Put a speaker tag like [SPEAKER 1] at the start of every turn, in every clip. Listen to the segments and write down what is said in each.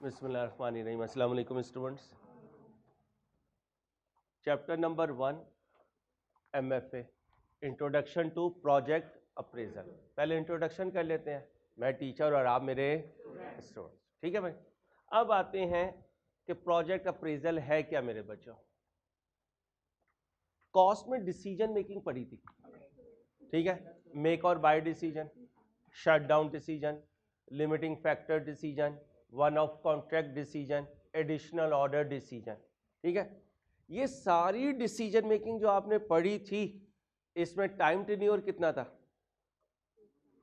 [SPEAKER 1] बिस्मिल्लाहिर्रहमानिर्रहीम। अस्सलाम वालेकुम students. Chapter number 1 MFA introduction to project appraisal. पहले इंट्रोडक्शन कर लेते हैं, मैं टीचर और आप मेरे स्टूडेंट्स, ठीक है भाई। अब आते हैं कि प्रोजेक्ट अप्रेजल है क्या मेरे बच्चों। कॉस्ट में डिसीजन मेकिंग पड़ी थी, ठीक है। Make or buy decision, shut down decision, limiting factor decision, one off contract decision, additional order decision, ठीक है। ये सारी डिसीजन मेकिंग जो आपने पढ़ी थी, इसमें टाइम टेन्योर कितना था?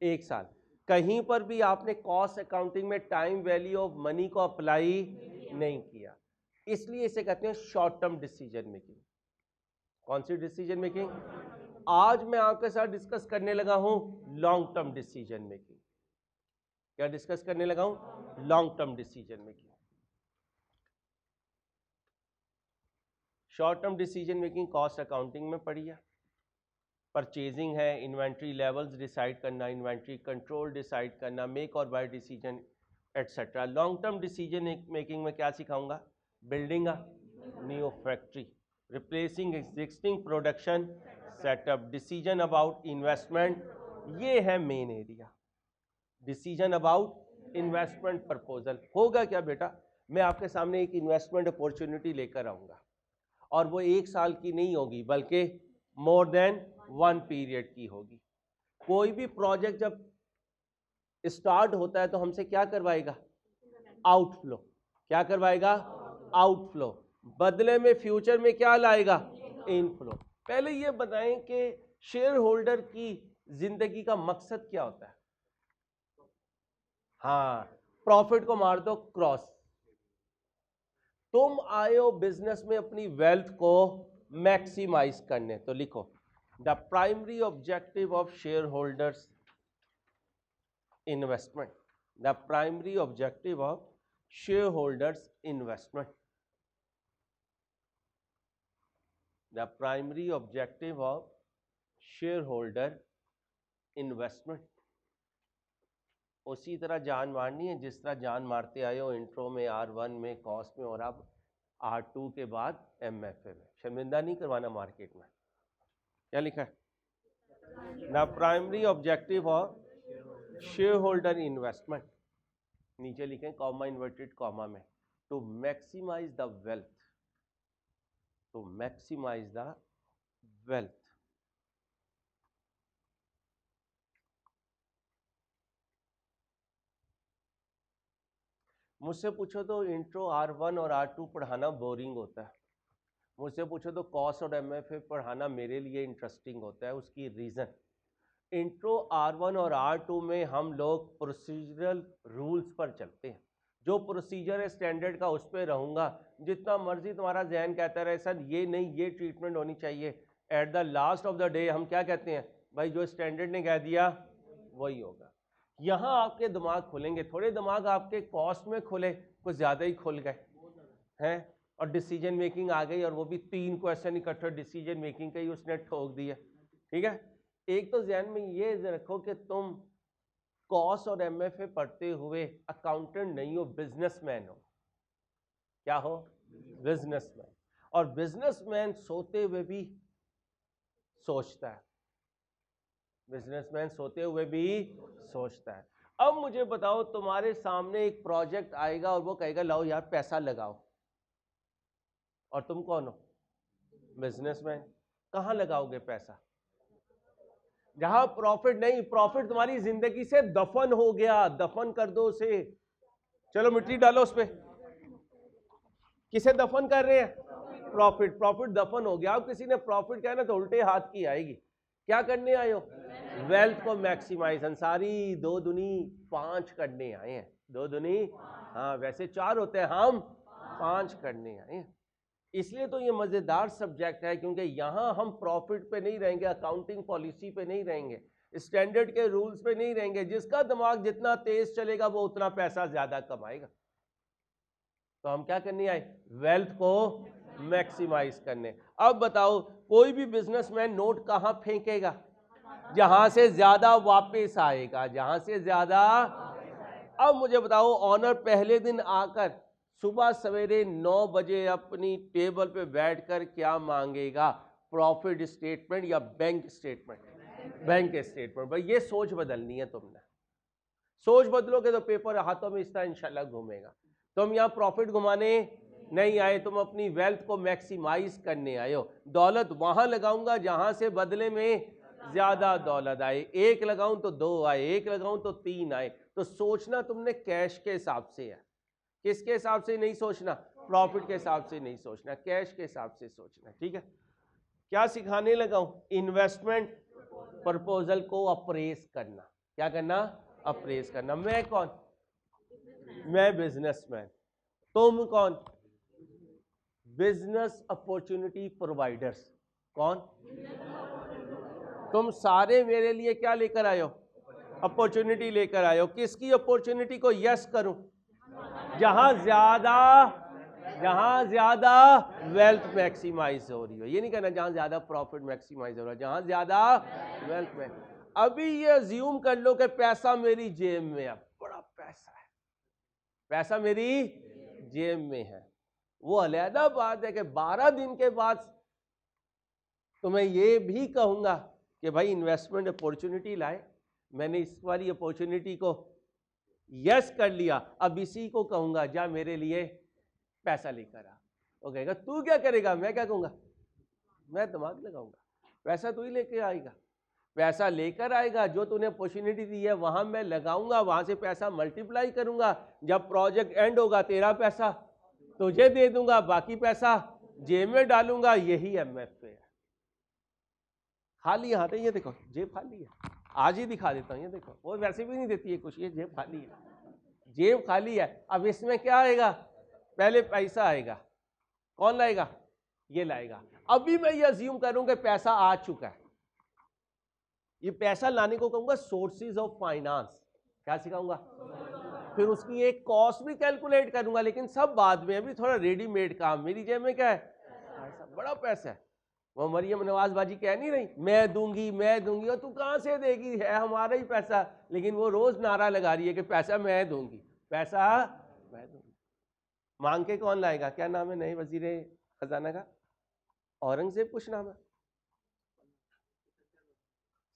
[SPEAKER 1] 1 साल। कहीं पर भी आपने कॉस्ट अकाउंटिंग में टाइम वैल्यू ऑफ मनी को अप्लाई नहीं किया, इसलिए इसे कहते हैं शॉर्ट टर्म डिसीजन मेकिंग। कौन सी डिसीजन मेकिंग? आज मैं आपके साथ डिस्कस करने लगा हूं लॉन्ग टर्म डिसीजन मेकिंग। क्या डिस्कस करने लगा हूं? Long term decision making. Short term decision making cost accounting में पड़ी है। परचेजिंग है, इन्वेंट्री लेवल्स डिसाइड करना, इन्वेंट्री कंट्रोल डिसाइड करना, make or buy decision etcetera. Long term decision making में क्या सिखाऊंगा? Building a new factory, replacing existing production setup, decision about investment. ये है main area, decision about investment proposal. होगा क्या बेटा, मैं आपके सामने एक इन्वेस्टमेंट अपॉर्चुनिटी लेकर आऊंगा और वो 1 साल की नहीं होगी बल्कि मोर देन 1 पीरियड की होगी। कोई भी प्रोजेक्ट जब स्टार्ट होता है तो हमसे क्या करवाएगा? आउटफ्लो। क्या करवाएगा? आउटफ्लो। बदले में फ्यूचर में क्या लाएगा? इनफ्लो। पहले ये बताएं कि शेयर होल्डर की जिंदगी का मकसद क्या होता है? हाँ, प्रॉफिट को मार दो क्रॉस। तुम आए हो बिजनेस में अपनी वेल्थ को मैक्सिमाइज करने, तो लिखो the primary objective of share holders investment. The primary objective of share holders investment. The primary objective of share holder investment. उसी तरह जान मारनी है जिस तरह जान मारते आए हो इंट्रो में, R1 में, कॉस्ट में, और अब R2 के बाद MFA में। शर्मिंदा नहीं करवाना मार्केट में। क्या लिखा है? The primary objective of share holder investment, नीचे लिखें कॉमा इन्वर्टेड कॉमा में, to maximise the wealth, to maximise the wealth. मुझसे पूछो तो इंट्रो R1 और R2 पढ़ाना बोरिंग होता है। मुझसे पूछो तो कॉस्ट और MFA पढ़ाना मेरे लिए इंटरेस्टिंग होता है। उसकी रीज़न, इंट्रो R1 और R2 में हम लोग प्रोसीजरल रूल्स पर चलते हैं। जो प्रोसीजर है स्टैंडर्ड का उस पर रहूँगा। जितना मर्जी तुम्हारा जहन कहता रहे सर ये नहीं, ये ट्रीटमेंट होनी चाहिए, at the last of the day हम क्या कहते हैं? भाई जो स्टैंडर्ड ने कह दिया वही होगा। यहाँ आपके दिमाग खुलेंगे, थोड़े दिमाग आपके कॉस्ट में खुले, कुछ ज़्यादा ही खुल गए हैं, और डिसीजन मेकिंग आ गई, और वो भी 3 क्वेश्चन इकट्ठे डिसीजन मेकिंग का ही उसने ठोक दिया, ठीक है। एक तो ध्यान में ये रखो कि तुम कॉस्ट और MFA पढ़ते हुए अकाउंटेंट नहीं हो, बिजनेसमैन हो। क्या हो? बिजनेसमैन। और बिजनेसमैन सोते हुए भी सोचता है, बिजनेसमैन सोते हुए भी सोचता है। अब मुझे बताओ, तुम्हारे सामने एक प्रोजेक्ट आएगा और वो कहेगा लाओ यार पैसा लगाओ, और तुम कौन हो? बिजनेसमैन। कहां लगाओगे पैसा? जहां प्रॉफिट नहीं, प्रॉफिट तुम्हारी जिंदगी से दफन हो गया, दफन कर दो उसे। चलो मिट्टी डालो उस पे। किसे दफन कर रहे हैं? प्रॉफिट। प्रॉफिट दफन हो गया। अब किसी ने प्रॉफिट कहा ना तो उल्टे हाथ की आएगी। क्या करने आए हो? वेल्थ को मैक्सिमाइज। अंसारी 2 दूनी 5 करने आए हैं। 2 दूनी, हाँ वैसे 4 होते हैं, हम 5 करने आए हैं। इसलिए तो ये मजेदार सब्जेक्ट है, क्योंकि यहां हम प्रॉफिट पे नहीं रहेंगे, अकाउंटिंग पॉलिसी पे नहीं रहेंगे, स्टैंडर्ड के रूल्स पे नहीं रहेंगे। जिसका दिमाग जितना तेज चलेगा वो उतना पैसा ज्यादा कमाएगा। तो हम क्या करने आए? वेल्थ को मैक्सिमाइज करने। अब बताओ, कोई भी बिजनेसमैन नोट कहां फेंकेगा? जहां से ज्यादा वापस आएगा, जहां से ज्यादा। अब मुझे बताओ ऑनर पहले दिन आकर सुबह सवेरे 9 बजे अपनी टेबल पे बैठकर क्या मांगेगा? प्रॉफिट स्टेटमेंट या बैंक स्टेटमेंट? Bank statement. भाई ये सोच बदलनी है तुमने। सोच बदलोगे तो पेपर हाथों में इस तरह इंशाल्लाह घूमेगा। तुम यहाँ प्रॉफिट घुमाने नहीं आए, तुम अपनी वेल्थ को मैक्सिमाइज करने आए हो। दौलत वहां लगाऊंगा जहां से बदले में ज्यादा दौलत आए। एक लगाऊं तो 2 आए, एक लगाऊं तो 3 आए। तो सोचना तुमने कैश के हिसाब से है। किसके हिसाब से नहीं सोचना? प्रॉफिट के हिसाब से नहीं सोचना, कैश के हिसाब से सोचना। ठीक है, क्या सिखाने लगाऊं? इन्वेस्टमेंट प्रपोजल को अप्रेस करना। क्या करना? अप्रेस करना। मैं कौन? मैं बिजनेसमैन। तुम कौन? Business opportunity providers. कौन? तुम सारे मेरे लिए क्या लेकर आए हो? अपॉर्चुनिटी लेकर आए हो। किसकी अपॉर्चुनिटी को यस करूं? जहां ज्यादा वेल्थ मैक्सिमाइज हो रही हो। ये नहीं कहना जहां ज्यादा प्रॉफिट मैक्सिमाइज हो रहा है, जहां ज्यादा वेल्थ में। अभी ये अज्यूम कर लो कि पैसा मेरी जेब में है, बड़ा पैसा है, पैसा मेरी जेब में है। वो अलहदा बात है कि 12 दिन के बाद तो मैं ये भी कहूंगा कि भाई इन्वेस्टमेंट अपॉर्चुनिटी लाए, मैंने इस वाली अपॉर्चुनिटी को यस कर लिया, अब इसी को कहूंगा जा मेरे लिए पैसा लेकर आ। वो कहेगा तू क्या करेगा? मैं क्या कहूंगा? मैं दिमाग लगाऊंगा। पैसा तू ही लेके आएगा, पैसा लेकर आएगा। जो तूने अपॉर्चुनिटी दी है वहां मैं लगाऊंगा, वहां से पैसा मल्टीप्लाई करूंगा। जब प्रोजेक्ट एंड होगा तेरा पैसा तुझे दे दूंगा, बाकी पैसा जेब में डालूंगा। यही एमएफ है। खाली हाथ है, ये देखो जेब खाली है। आज ही दिखा देता हूं, ये देखो। वो वैसे भी नहीं देती है कुछ, ये जेब खाली है, जेब खाली है। अब इसमें क्या आएगा? पहले पैसा आएगा। कौन लाएगा? ये लाएगा। अभी मैं ये अज्यूम करूं कि पैसा आ चुका है, ये पैसा लाने को कहूंगा सोर्सेज ऑफ फाइनेंस। क्या सिखाऊंगा? फिर उसकी एक कॉस्ट भी कैलकुलेट करूंगा, लेकिन सब बाद में। अभी थोड़ा रेडीमेड काम। मेरी जेब में क्या है? पैसा, बड़ा पैसा है। वो मरियम नवाजबाजी कह नहीं रही मैं दूंगी मैं दूंगी, और तू कहां से देगी? है हमारा ही पैसा। लेकिन वो रोज नारा लगा रही है कि पैसा मैं दूंगी, पैसा मैं दूंगी। मांग के कौन लाएगा? क्या नाम है नए वजीर खजाना का? औरंगजेब कुछ नाम है,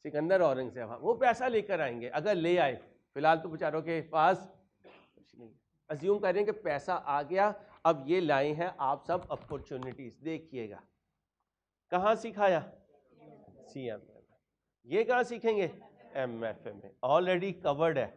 [SPEAKER 1] सिकंदर औरंगजेब। वो पैसा लेकर आएंगे अगर ले आए। फिलहाल तो बेचारों के पास कुछ नहीं। अज्यूम करें कि पैसा आ गया। अब ये लाए हैं आप सब अपॉर्चुनिटीज। देखिएगा कहां सिखाया? सीएमए। ये कहां सीखेंगे? एमएफए में। ऑलरेडी कवर्ड है,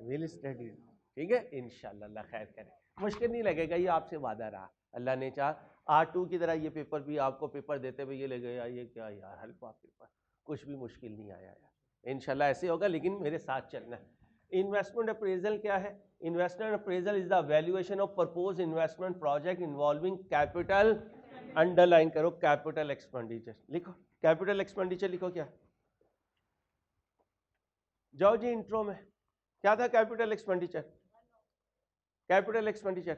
[SPEAKER 1] विल स्टडी। ठीक है, इंशाल्लाह अल्लाह खैर करे। मुश्किल नहीं लगेगा, ये आपसे वादा रहा। अल्लाह ने चाहा R2 की तरह ये पेपर भी आपको पेपर देते हुए ये लगेगा ये क्या यार हल्का पेपर, कुछ भी मुश्किल नहीं आया यार। इंशाल्लाह ऐसे होगा, लेकिन मेरे साथ चलना है। इन्वेस्टमेंट अप्रेजल क्या है? Investment appraisal is the valuation of propose investment project involving capital. Underline करो कैपिटल एक्सपेंडिचर। लिखो कैपिटल एक्सपेंडिचर, लिखो क्या। जाओ जी इंट्रो में क्या था capital expenditure? Capital expenditure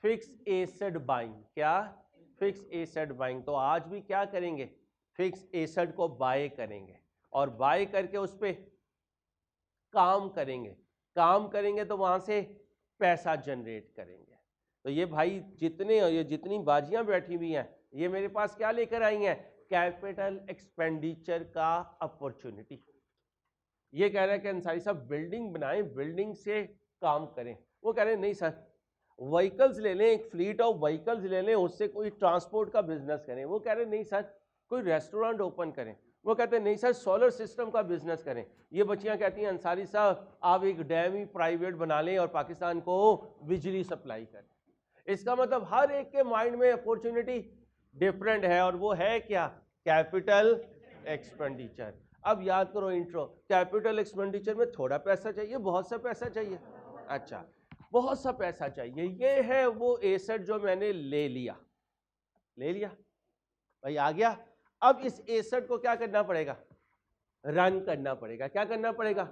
[SPEAKER 1] fix asset buying. क्या? Fix asset buying. तो आज भी क्या करेंगे? फिक्स एसेट को बाय करेंगे, और बाय करके उस पर काम करेंगे। काम करेंगे तो वहां से पैसा जनरेट करेंगे। तो ये भाई जितनी बाजियां बैठी हुई हैं, ये मेरे पास क्या लेकर आई हैं? कैपिटल एक्सपेंडिचर का अपॉर्चुनिटी। ये कह रहे हैं कि अंसारी साहब बिल्डिंग बनाएं, बिल्डिंग से काम करें। वो कह रहे हैं नहीं सर, व्हीकल्स ले लें, एक फ्लीट ऑफ व्हीकल्स ले लें, उससे कोई ट्रांसपोर्ट का बिजनेस करें। वो कह रहे हैं नहीं सर, कोई रेस्टोरेंट ओपन करें। वो कहते हैं नहीं सर, सोलर सिस्टम का बिजनेस करें। ये बच्चियां कहती हैं अंसारी साहब आप एक डैम ही प्राइवेट बना लें और पाकिस्तान को बिजली सप्लाई करें। इसका मतलब हर एक के माइंड में अपॉर्चुनिटी डिफरेंट है, और वो है क्या? Capital expenditure. अब याद करो इंट्रो, कैपिटल एक्सपेंडिचर में थोड़ा पैसा चाहिए, बहुत सा पैसा चाहिए? अच्छा, बहुत सा पैसा चाहिए। ये है वो एसेट जो मैंने ले लिया भाई, आ गया। अब इस एसेट को क्या करना पड़ेगा? रन करना पड़ेगा। क्या करना पड़ेगा?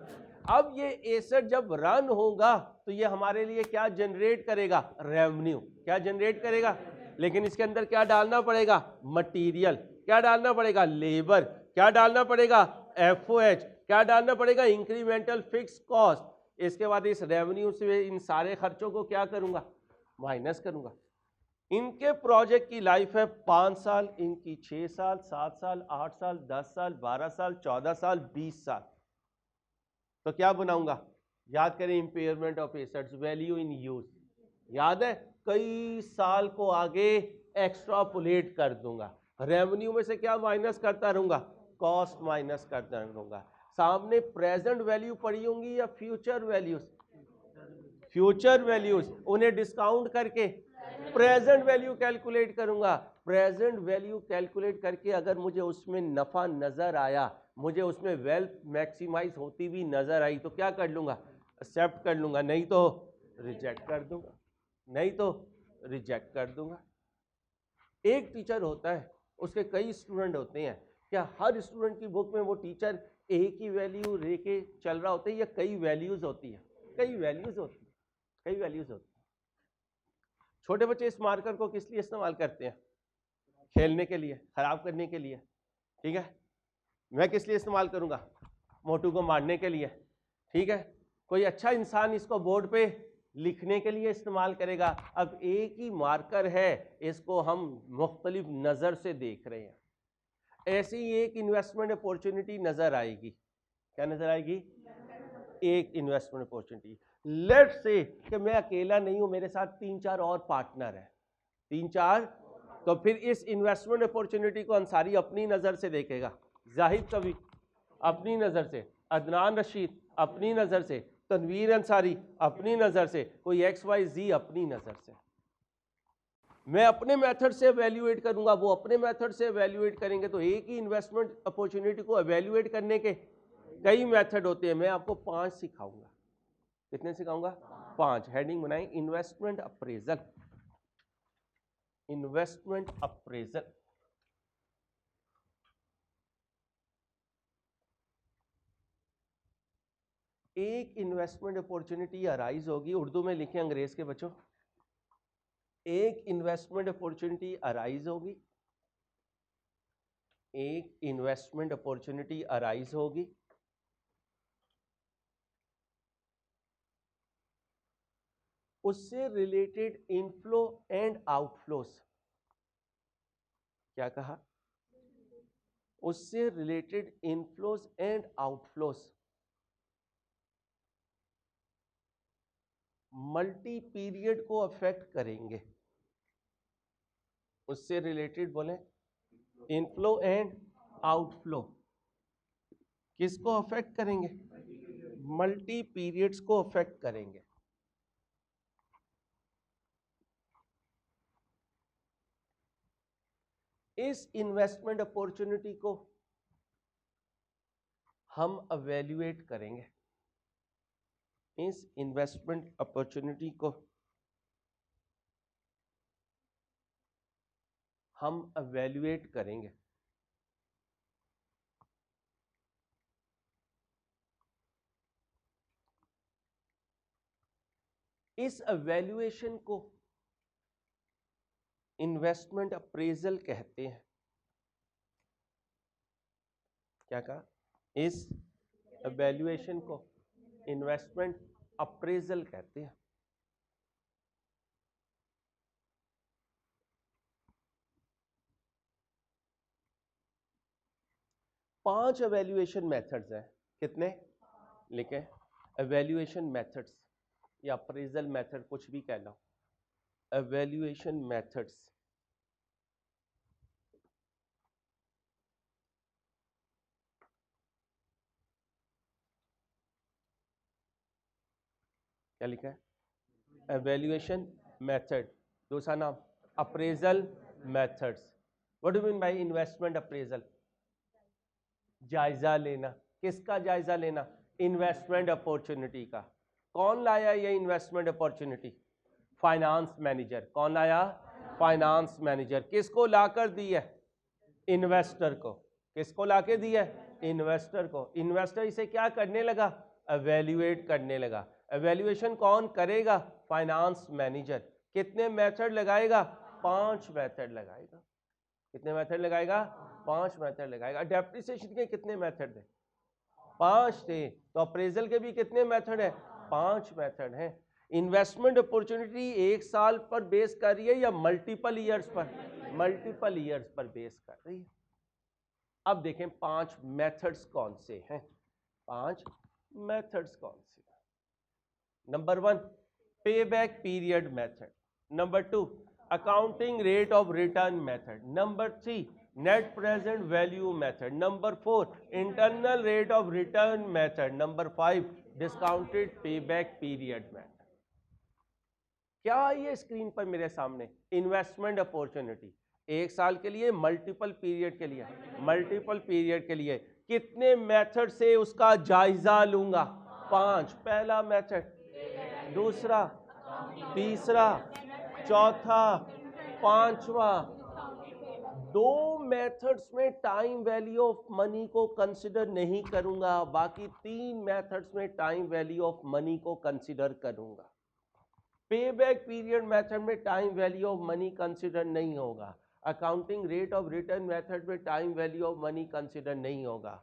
[SPEAKER 1] अब ये एसेट जब रन होगा तो ये हमारे लिए क्या जनरेट करेगा? रेवेन्यू। क्या जनरेट करेगा? लेकिन इसके अंदर क्या डालना पड़ेगा? मटीरियल। क्या डालना पड़ेगा? लेबर। क्या डालना पड़ेगा? FOH। क्या डालना पड़ेगा? Incremental fix cost. इसके बाद इस रेवेन्यू से इन सारे खर्चों को क्या करूंगा, माइनस करूंगा। इनके प्रोजेक्ट की लाइफ है 5 साल, इनकी 6 साल, 7 साल, 8 साल, 10 साल, 12 साल, 14 साल, 20 साल। तो क्या बनाऊंगा, याद करें, impairment of assets, value in use, याद है, कई साल को आगे एक्स्ट्रापोलेट कर दूंगा। रेवेन्यू में से क्या माइनस करता रहूंगा, कॉस्ट माइनस करता रहूंगा। सामने प्रेजेंट वैल्यू पड़ी होंगी या फ्यूचर वैल्यूज, फ्यूचर वैल्यूज, उन्हें डिस्काउंट करके प्रेजेंट वैल्यू कैलकुलेट करूंगा। प्रेजेंट वैल्यू कैलकुलेट करके अगर मुझे उसमें नफा नजर आया, मुझे उसमें वेल्थ मैक्सिमाइज होती भी नजर आई, तो क्या कर लूंगा, एक्सेप्ट कर लूंगा, नहीं तो रिजेक्ट कर दूंगा, नहीं तो रिजेक्ट कर दूंगा। एक टीचर होता है, उसके कई स्टूडेंट होते हैं, क्या हर स्टूडेंट की बुक में वो टीचर एक ही वैल्यू लेके चल रहा होता है या कई वैल्यूज होती है, कई वैल्यूज होती है, कई वैल्यूज होती है। छोटे बच्चे इस मार्कर को किस लिए इस्तेमाल करते हैं, खेलने के लिए, खराब करने के लिए, ठीक है। मैं किस लिए इस्तेमाल करूंगा, मोटू को मारने के लिए, ठीक है। कोई अच्छा इंसान इसको बोर्ड पे लिखने के लिए इस्तेमाल करेगा। अब एक ही मार्कर है, इसको हम मुख्तलिफ नजर से देख रहे हैं। ऐसी एक इन्वेस्टमेंट अपॉर्चुनिटी नजर आएगी, क्या नजर आएगी, एक इन्वेस्टमेंट अपॉर्चुनिटी। लेट्स से कि मैं अकेला नहीं हूं, मेरे साथ 3-4 और पार्टनर है, 3-4, तो फिर इस इन्वेस्टमेंट अपॉर्चुनिटी को अंसारी अपनी नजर से देखेगा, जाहिद कभी अपनी नजर से, अदनान रशीद अपनी नजर से, तनवीर अंसारी अपनी नजर से, कोई XYZ अपनी नजर से। मैं अपने मेथड से एवेल्युएट करूंगा, वो अपने मेथड से एवेल्युएट करेंगे, तो एक ही इन्वेस्टमेंट अपॉर्चुनिटी को एवेल्युएट करने के कई मेथड होते हैं। मैं आपको 5 सिखाऊंगा, कितने सिखाऊंगा, 5। हेडिंग बनाएं, इन्वेस्टमेंट अप्रेजल, इन्वेस्टमेंट अप्रेजल। एक इन्वेस्टमेंट अपॉर्चुनिटी अराइज होगी, उर्दू में लिखें अंग्रेज के बच्चों, एक इन्वेस्टमेंट अपॉर्चुनिटी अराइज होगी, एक इन्वेस्टमेंट अपॉर्चुनिटी अराइज होगी, उससे रिलेटेड इनफ्लो एंड आउटफ्लोस, क्या कहा, उससे related inflows and outflows multi period को अफेक्ट करेंगे। उससे रिलेटेड बोले इनफ्लो एंड आउटफ्लो किसको अफेक्ट करेंगे, मल्टी पीरियड्स को अफेक्ट करेंगे। इस इन्वेस्टमेंट अपॉर्चुनिटी को हम एवेल्युएट करेंगे, इस इन्वेस्टमेंट अपॉर्चुनिटी को हम एवेल्युएट करेंगे। इस एवेल्युएशन को इन्वेस्टमेंट अप्रेजल कहते हैं। क्या कहा, इस एवेल्युएशन को इन्वेस्टमेंट अप्रेजल कहते हैं। पांच एवेल्युएशन मेथड्स हैं, कितने लिखे, एवेल्युएशन मेथड्स या अप्रेजल मेथड, कुछ भी कह लो, एवेल्युएशन मेथड्स। क्या लिखा है, एवेल्युएशन मेथड, दूसरा नाम appraisal methods. What do mean by investment appraisal, जायजा लेना, किसका जायजा लेना, इन्वेस्टमेंट अपॉर्चुनिटी का। कौन लाया ये इन्वेस्टमेंट अपॉर्चुनिटी, फाइनेंस मैनेजर। कौन लाया, फाइनेंस मैनेजर। किसको लाकर दी है, इन्वेस्टर को। किसको लाके दी है, इन्वेस्टर को। इन्वेस्टर इसे क्या करने लगा, एवेल्युएट करने लगा। एवेल्युएशन कौन करेगा, फाइनेंस मैनेजर। कितने मेथड लगाएगा, 5 मेथड लगाएगा। कितने मेथड लगाएगा, 5 मेथड लगाएगा। डेप्रिसिएशन के कितने मेथड थे, 5 थे। तो अप्रेजल के भी कितने मेथड है, 5 मेथड हैं। इन्वेस्टमेंट अपॉर्चुनिटी 1 साल पर बेस कर रही है या मल्टीपल ईयर्स पर? मल्टीपल ईयर्स पर बेस कर रही है। अब देखें 5 मेथड्स कौन से हैं। 5 मेथड्स कौन से हैं? नंबर 1 पे back period method, number 2 accounting rate of return method, number 3 net present value method, number 4 internal rate of return method, number 5 discounted pay back period method. क्या ये स्क्रीन पर मेरे सामने? इन्वेस्टमेंट अपॉर्चुनिटी 1 साल के लिए, मल्टीपल पीरियड के लिए, मल्टीपल पीरियड के लिए कितने मेथड से उसका जायजा लूंगा? 5। पहला मेथड, दूसरा, तीसरा, चौथा, पांचवा। 2 मेथड्स में टाइम वैल्यू ऑफ मनी को कंसिडर नहीं करूंगा, बाकी 3 मेथड्स में टाइम वैल्यू ऑफ मनी को कंसिडर करूंगा। पे बैक पीरियड मेथड में time value of money consider नहीं होगा। Accounting rate of return method में time value of money consider नहीं होगा।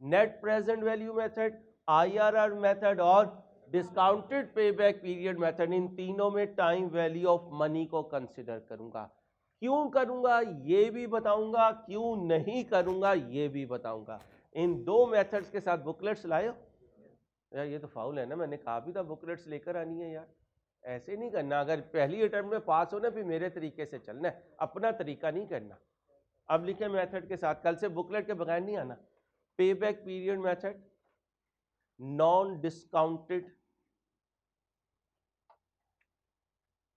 [SPEAKER 1] Net present value method, IRR method और discounted pay back period method, इन तीनों में टाइम वैल्यू ऑफ मनी को कंसिडर करूंगा। क्यों करूंगा ये भी बताऊंगा, क्यों नहीं करूंगा ये भी बताऊंगा। इन 2 मेथड्स के साथ बुकलेट्स लाए? यार ये तो फाउल है ना, मैंने कहा भी था बुकलेट्स लेकर आनी है यार। ऐसे नहीं करना, अगर पहली अटेम्प्ट में पास हो ना फिर मेरे तरीके से चलना है, अपना तरीका नहीं करना। अब लिखे मेथड के साथ, कल से बुकलेट के बगैर नहीं आना। पे back period method, non discounted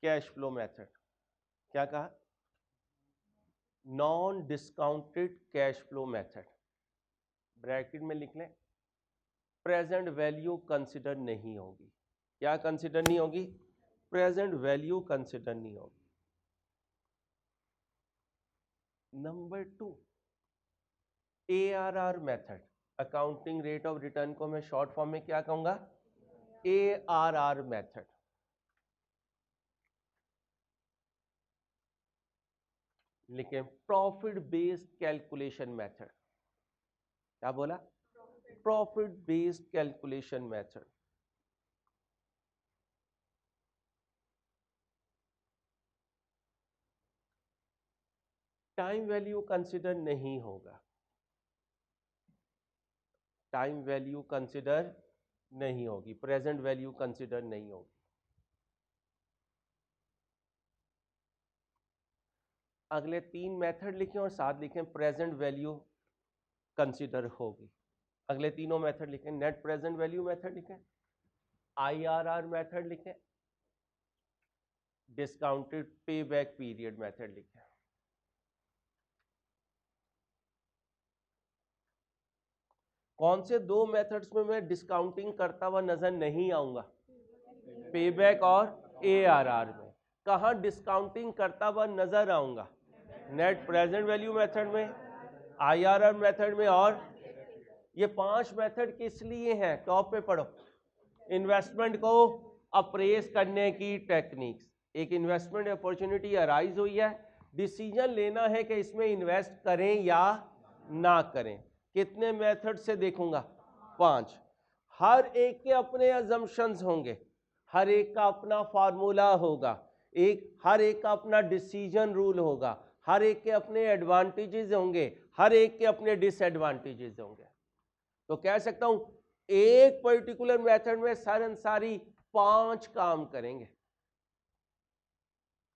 [SPEAKER 1] cash flow method. क्या कहा? Non discounted cash flow method, bracket में लिख लें, प्रेजेंट वैल्यू कंसिडर नहीं होगी। क्या कंसिडर नहीं होगी? प्रेजेंट वैल्यू कंसिडर नहीं होगी। Number 2 ARR method, accounting rate of return को मैं शॉर्ट फॉर्म में क्या कहूंगा? ARR method. लिखें प्रॉफिट बेस्ड कैलकुलेशन मेथड। क्या बोला? Profit based calculation method. Time value consider नहीं होगा, टाइम वैल्यू कंसिडर नहीं होगी, प्रेजेंट वैल्यू कंसिडर नहीं होगी। अगले 3 मेथड लिखें और साथ लिखें प्रेजेंट वैल्यू कंसिडर होगी। अगले तीनों मेथड लिखें, नेट प्रेजेंट वैल्यू मेथड लिखें, IRR मेथड लिखें, discounted pay back period method लिखें। कौन से 2 मेथड्स में मैं डिस्काउंटिंग करता हुआ नजर नहीं आऊंगा? पे बैक और ARR में। कहां डिस्काउंटिंग करता हुआ नजर आऊंगा? नेट प्रेजेंट वैल्यू मेथड में, IRR मेथड में। और ये 5 मेथड किस लिए हैं? टॉप पे पढ़ो, इन्वेस्टमेंट को अप्रेस करने की टेक्निक्स। एक इन्वेस्टमेंट अपॉर्चुनिटी अराइज हुई है, डिसीजन लेना है कि इसमें इन्वेस्ट करें या ना करें। कितने मेथड से देखूंगा? 5। हर एक के अपने अजम्पशंस होंगे, हर एक का अपना फार्मूला होगा, हर एक का अपना डिसीजन रूल होगा, हर एक के अपने एडवांटेजेस होंगे, हर एक के अपने डिसएडवांटेजेस होंगे। तो कह सकता हूं एक पर्टिकुलर मेथड में सारी 5 काम करेंगे।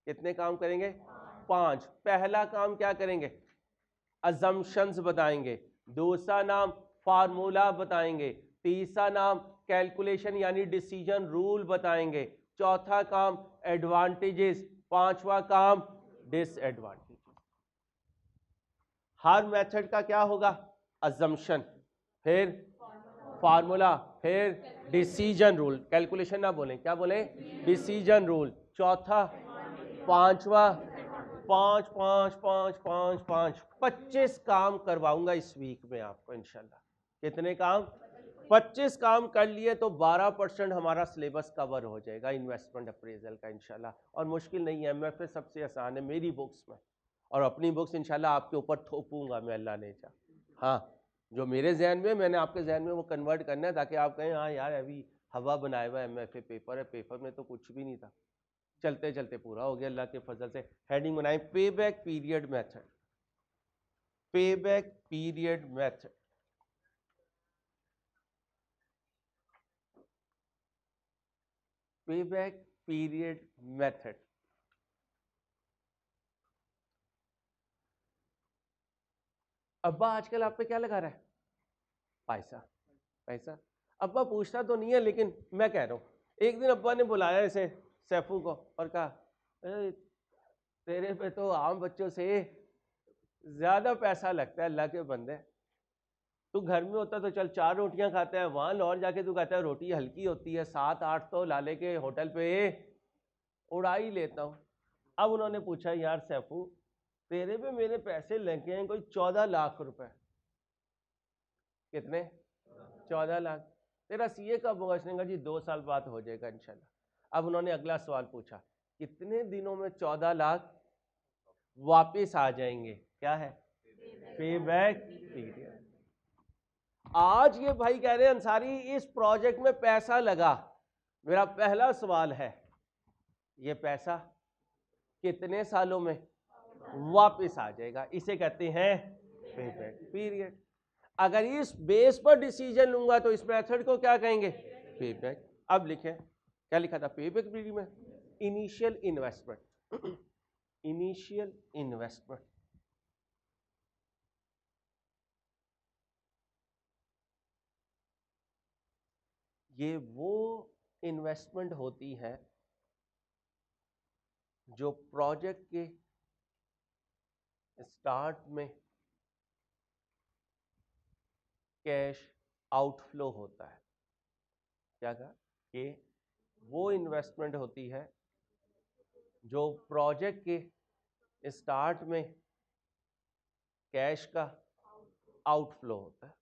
[SPEAKER 1] कितने काम करेंगे? 5। पहला काम क्या करेंगे? अजम्पशंस बताएंगे, दूसरा नाम फार्मूला बताएंगे, तीसरा नाम कैलकुलेशन यानी डिसीजन रूल बताएंगे, चौथा काम एडवांटेजेस, पांचवा काम डिसएडवांटेजेस। हर मेथड का क्या होगा? अजम्पशन, फिर फार्मूला, फिर डिसीजन रूल। कैलकुलेशन ना बोलें, क्या बोलें? Decision rule. चौथा, पांचवा, 25 काम करवाऊंगा इस वीक में आपको इंशाल्लाह। कितने काम? 25 काम कर लिए तो 12% हमारा सिलेबस कवर हो जाएगा इन्वेस्टमेंट अप्रेजल का इंशाल्लाह। और मुश्किल नहीं है, MFA सबसे आसान है मेरी बुक्स में, और अपनी बुक्स इंशाल्लाह आपके ऊपर थोपूंगा मैं, अल्लाह ने चाहा। हाँ, जो मेरे जहन में, मैंने आपके जहन में वो कन्वर्ट करना है ताकि आप कहें हाँ यार अभी हवा बनाया हुआ MFA पेपर है, पेपर में तो कुछ भी नहीं था, चलते चलते पूरा हो गया अल्लाह के फजल से। हेडिंग बनाए पे बैक पीरियड मेथड, पे बैक पीरियड मेथड। पे बैक पीरियड मेथड। अब्बा आजकल आप पे क्या लगा रहा है? पैसा। पैसा। अब्बा पूछता तो नहीं है, लेकिन मैं कह रहा हूँ, एक दिन अब्बा ने बुलाया इसे सैफू को और कहा तेरे पे तो आम बच्चों से ज्यादा पैसा लगता है अल्लाह के बंदे, तू घर में होता तो चल 4 रोटियां खाता है, वहां लाहौर जाके तू कहता है रोटी हल्की होती है, 7-8 तो लाले के होटल पे उड़ा ही लेता हूँ। अब उन्होंने पूछा यार सैफू तेरे पे मेरे पैसे लगे हैं कोई 14 लाख रुपए। कितने? 14 लाख। तेरा सीए कब होगा? इसने कहा जी 2 साल बाद हो जाएगा इंशाल्लाह। अब उन्होंने अगला सवाल पूछा, कितने दिनों में 14 लाख वापिस आ जाएंगे? क्या है? पे बैक पीरियड। आज ये भाई कह रहे हैं अंसारी इस प्रोजेक्ट में पैसा लगा, मेरा पहला सवाल है ये पैसा कितने सालों में वापिस आ जाएगा? इसे कहते हैं पे बैक पीरियड। अगर इस बेस पर डिसीजन लूंगा तो इस मेथड को क्या कहेंगे? पे बैक। अब लिखें क्या लिखा था पे बैक पीरियड में? Initial investment. Initial investment. ये वो इन्वेस्टमेंट होती है जो प्रोजेक्ट के स्टार्ट में कैश आउटफ्लो होता है। क्या कहा? कि वो इन्वेस्टमेंट होती है जो प्रोजेक्ट के स्टार्ट में कैश का आउटफ्लो होता है।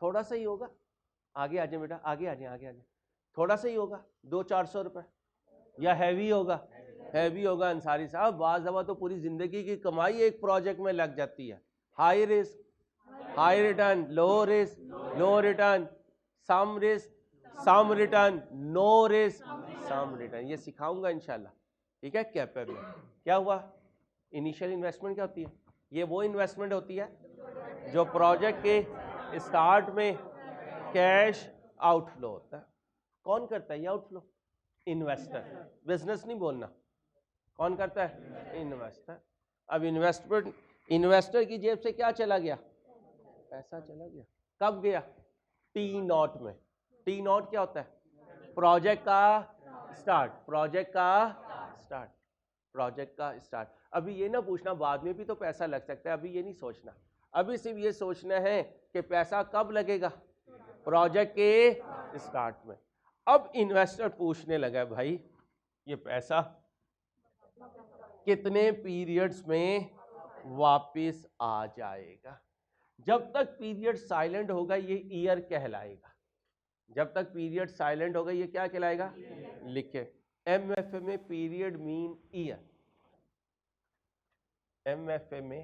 [SPEAKER 1] थोड़ा सा ही होगा, आगे आ जाए बेटा, आगे आ जाए, आगे आ जाए। थोड़ा सा ही होगा 200-400 रुपए, या हैवी होगा? हैवी होगा अंसारी साहब। बाज़ दफा तो पूरी जिंदगी की कमाई एक प्रोजेक्ट में लग जाती है। High risk high return, low risk low return, some risk some return, no risk some return. ये सिखाऊंगा इंशाल्लाह, ठीक है? कैपेबल में क्या हुआ? इनिशियल इन्वेस्टमेंट क्या होती है? ये वो इन्वेस्टमेंट होती है जो प्रोजेक्ट के स्टार्ट में कैश आउटफ्लो होता है। कौन करता है ये आउटफ्लो? इन्वेस्टर। बिजनेस नहीं बोलना। कौन करता है? इन्वेस्टर। अब इन्वेस्टर की जेब से क्या चला गया? पैसा चला गया। कब गया? T0 में। T0 क्या होता है? प्रोजेक्ट का स्टार्ट। प्रोजेक्ट का स्टार्ट। प्रोजेक्ट का स्टार्ट। अभी ये ना पूछना बाद में भी तो पैसा लग सकता है, अभी ये नहीं सोचना। अभी सिर्फ ये सोचना है कि पैसा कब लगेगा? प्रोजेक्ट के स्टार्ट में। अब इन्वेस्टर पूछने लगा भाई ये पैसा कितने पीरियड्स में वापस आ जाएगा? जब तक पीरियड साइलेंट होगा ये ईयर कहलाएगा। जब तक पीरियड साइलेंट होगा ये क्या कहलाएगा? लिखे MFA में पीरियड मीन ईयर। MFA में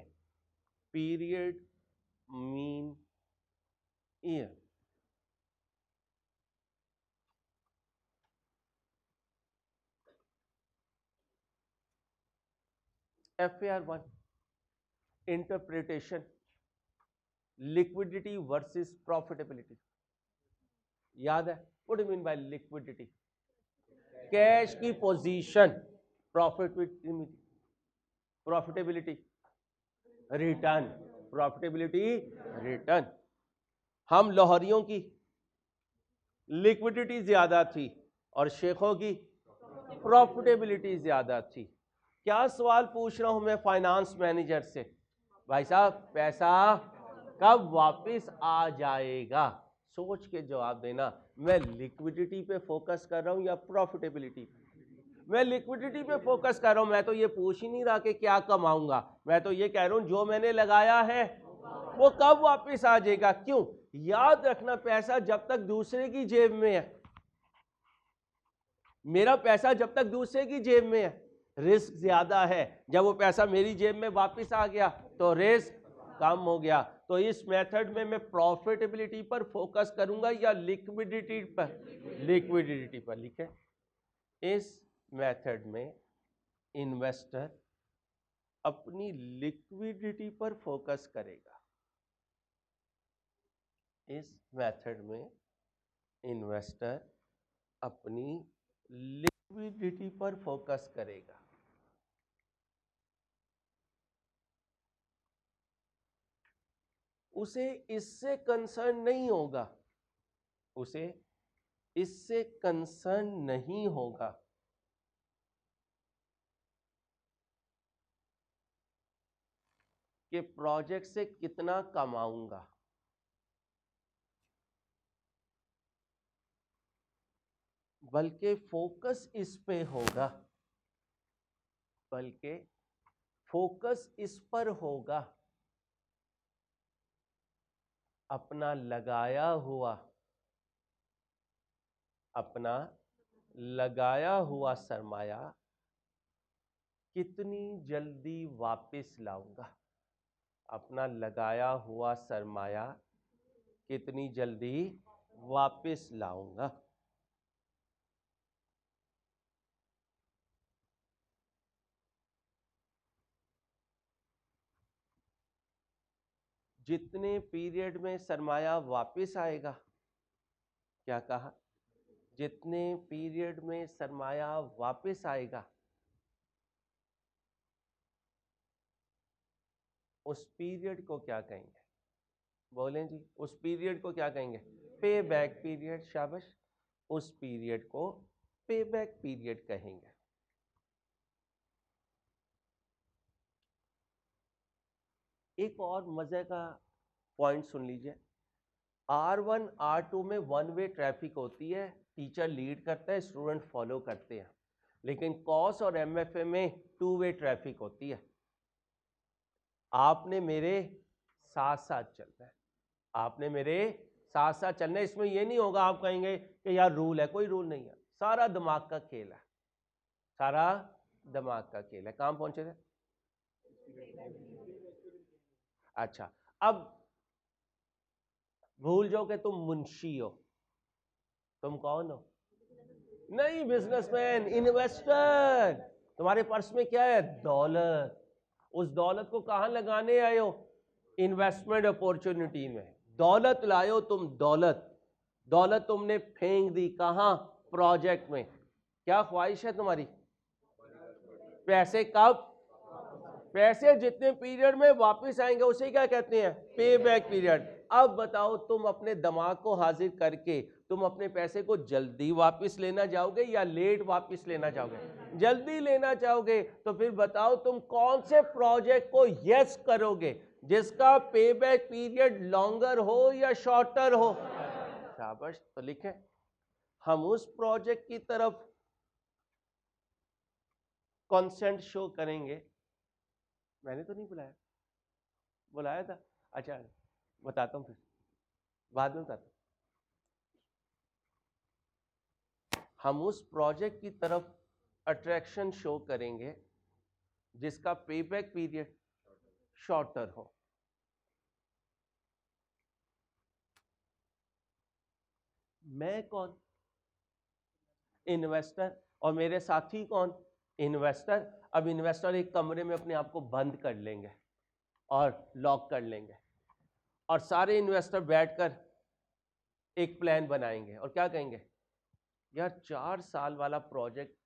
[SPEAKER 1] period mean year. FAR1 interpretation liquidity versus profitability. याद है? What do mean by liquidity? Cash की पोजीशन। Profitability return. Profitability return. हम लाहौरियों की लिक्विडिटी ज्यादा थी और शेखों की प्रॉफिटेबिलिटी ज्यादा थी। क्या सवाल पूछ रहा हूं मैं फाइनेंस मैनेजर से? भाई साहब पैसा कब वापस आ जाएगा? सोच के जवाब देना। मैं लिक्विडिटी पे फोकस कर रहा हूं या प्रॉफिटेबिलिटी? मैं लिक्विडिटी पे फोकस कर रहा हूं। मैं तो ये पूछ ही नहीं रहा कि क्या कमाऊंगा, मैं तो ये कह रहा हूं जो मैंने लगाया है वो कब वापस आ जाएगा। क्यों? याद रखना पैसा जब तक दूसरे की जेब में है, मेरा पैसा जब तक दूसरे की जेब में है रिस्क ज्यादा है। जब वो पैसा मेरी जेब में वापस आ गया तो रिस्क कम हो गया। तो इस मेथड में मैं प्रॉफिटेबिलिटी पर फोकस करूंगा या लिक्विडिटी पर? लिक्विडिटी पर। लिखे, इस मेथड में इन्वेस्टर अपनी लिक्विडिटी पर फोकस करेगा। इस मेथड में इन्वेस्टर अपनी लिक्विडिटी पर फोकस करेगा। उसे इससे कंसर्न नहीं होगा, उसे इससे कंसर्न नहीं होगा कि प्रोजेक्ट से कितना कमाऊंगा, बल्कि फोकस इस पे होगा, बल्कि फोकस इस पर होगा अपना लगाया हुआ सरमाया कितनी जल्दी वापस लाऊंगा। अपना लगाया हुआ सरमाया कितनी जल्दी वापस लाऊंगा। जितने पीरियड में सरमाया वापस आएगा, क्या कहा? जितने पीरियड में सरमाया वापस आएगा, उस पीरियड को क्या कहेंगे? बोलें जी, उस पीरियड को क्या कहेंगे? पे बैक पीरियड। शाबाश, उस पीरियड को पे बैक पीरियड कहेंगे। एक और मजे का पॉइंट सुन लीजिए। R1 R2 में वन वे ट्रैफिक होती है, टीचर लीड करता है, स्टूडेंट फॉलो करते हैं। लेकिन कॉस और MFA में टू वे ट्रैफिक होती है। आपने मेरे साथ साथ चलना है, आपने मेरे साथ साथ चलना है। इसमें ये नहीं होगा आप कहेंगे कि यार रूल है, कोई रूल नहीं है, सारा दिमाग का खेल है, सारा दिमाग का खेल है। कहाँ पहुंचे थे? अच्छा, अब भूल जाओ कि तुम मुंशी हो। तुम कौन हो? नहीं, बिजनेसमैन, इन्वेस्टर। तुम्हारे पर्स में क्या है? दौलत। उस दौलत को कहां लगाने आए हो? इन्वेस्टमेंट अपॉर्चुनिटी में। दौलत लाए हो तुम, दौलत। दौलत तुमने फेंक दी कहां? प्रोजेक्ट में। क्या ख्वाहिश है तुम्हारी? पैसे कब? पैसे जितने पीरियड में वापस आएंगे उसे क्या कहते हैं? पे बैक पीरियड। अब बताओ, तुम अपने दिमाग को हाजिर करके तुम अपने पैसे को जल्दी वापस लेना चाहोगे या लेट वापस लेना चाहोगे? जल्दी लेना चाहोगे तो फिर बताओ तुम कौन से प्रोजेक्ट को यस करोगे, जिसका पे बैक पीरियड लॉन्गर हो या शॉर्टर हो? शाबाश। तो लिखें, हम उस प्रोजेक्ट की तरफ कॉन्सेंट शो करेंगे। मैंने तो नहीं बुलाया, बुलाया था? अच्छा, बताता हूं, फिर बाद में बताता हूं। हम उस प्रोजेक्ट की तरफ अट्रैक्शन शो करेंगे जिसका पेबैक पीरियड शॉर्टर हो। मैं कौन? इन्वेस्टर। और मेरे साथी कौन? इन्वेस्टर। अब इन्वेस्टर एक कमरे में अपने आप को बंद कर लेंगे और लॉक कर लेंगे, और सारे इन्वेस्टर बैठकर एक प्लान बनाएंगे और क्या कहेंगे? यार 4 साल वाला प्रोजेक्ट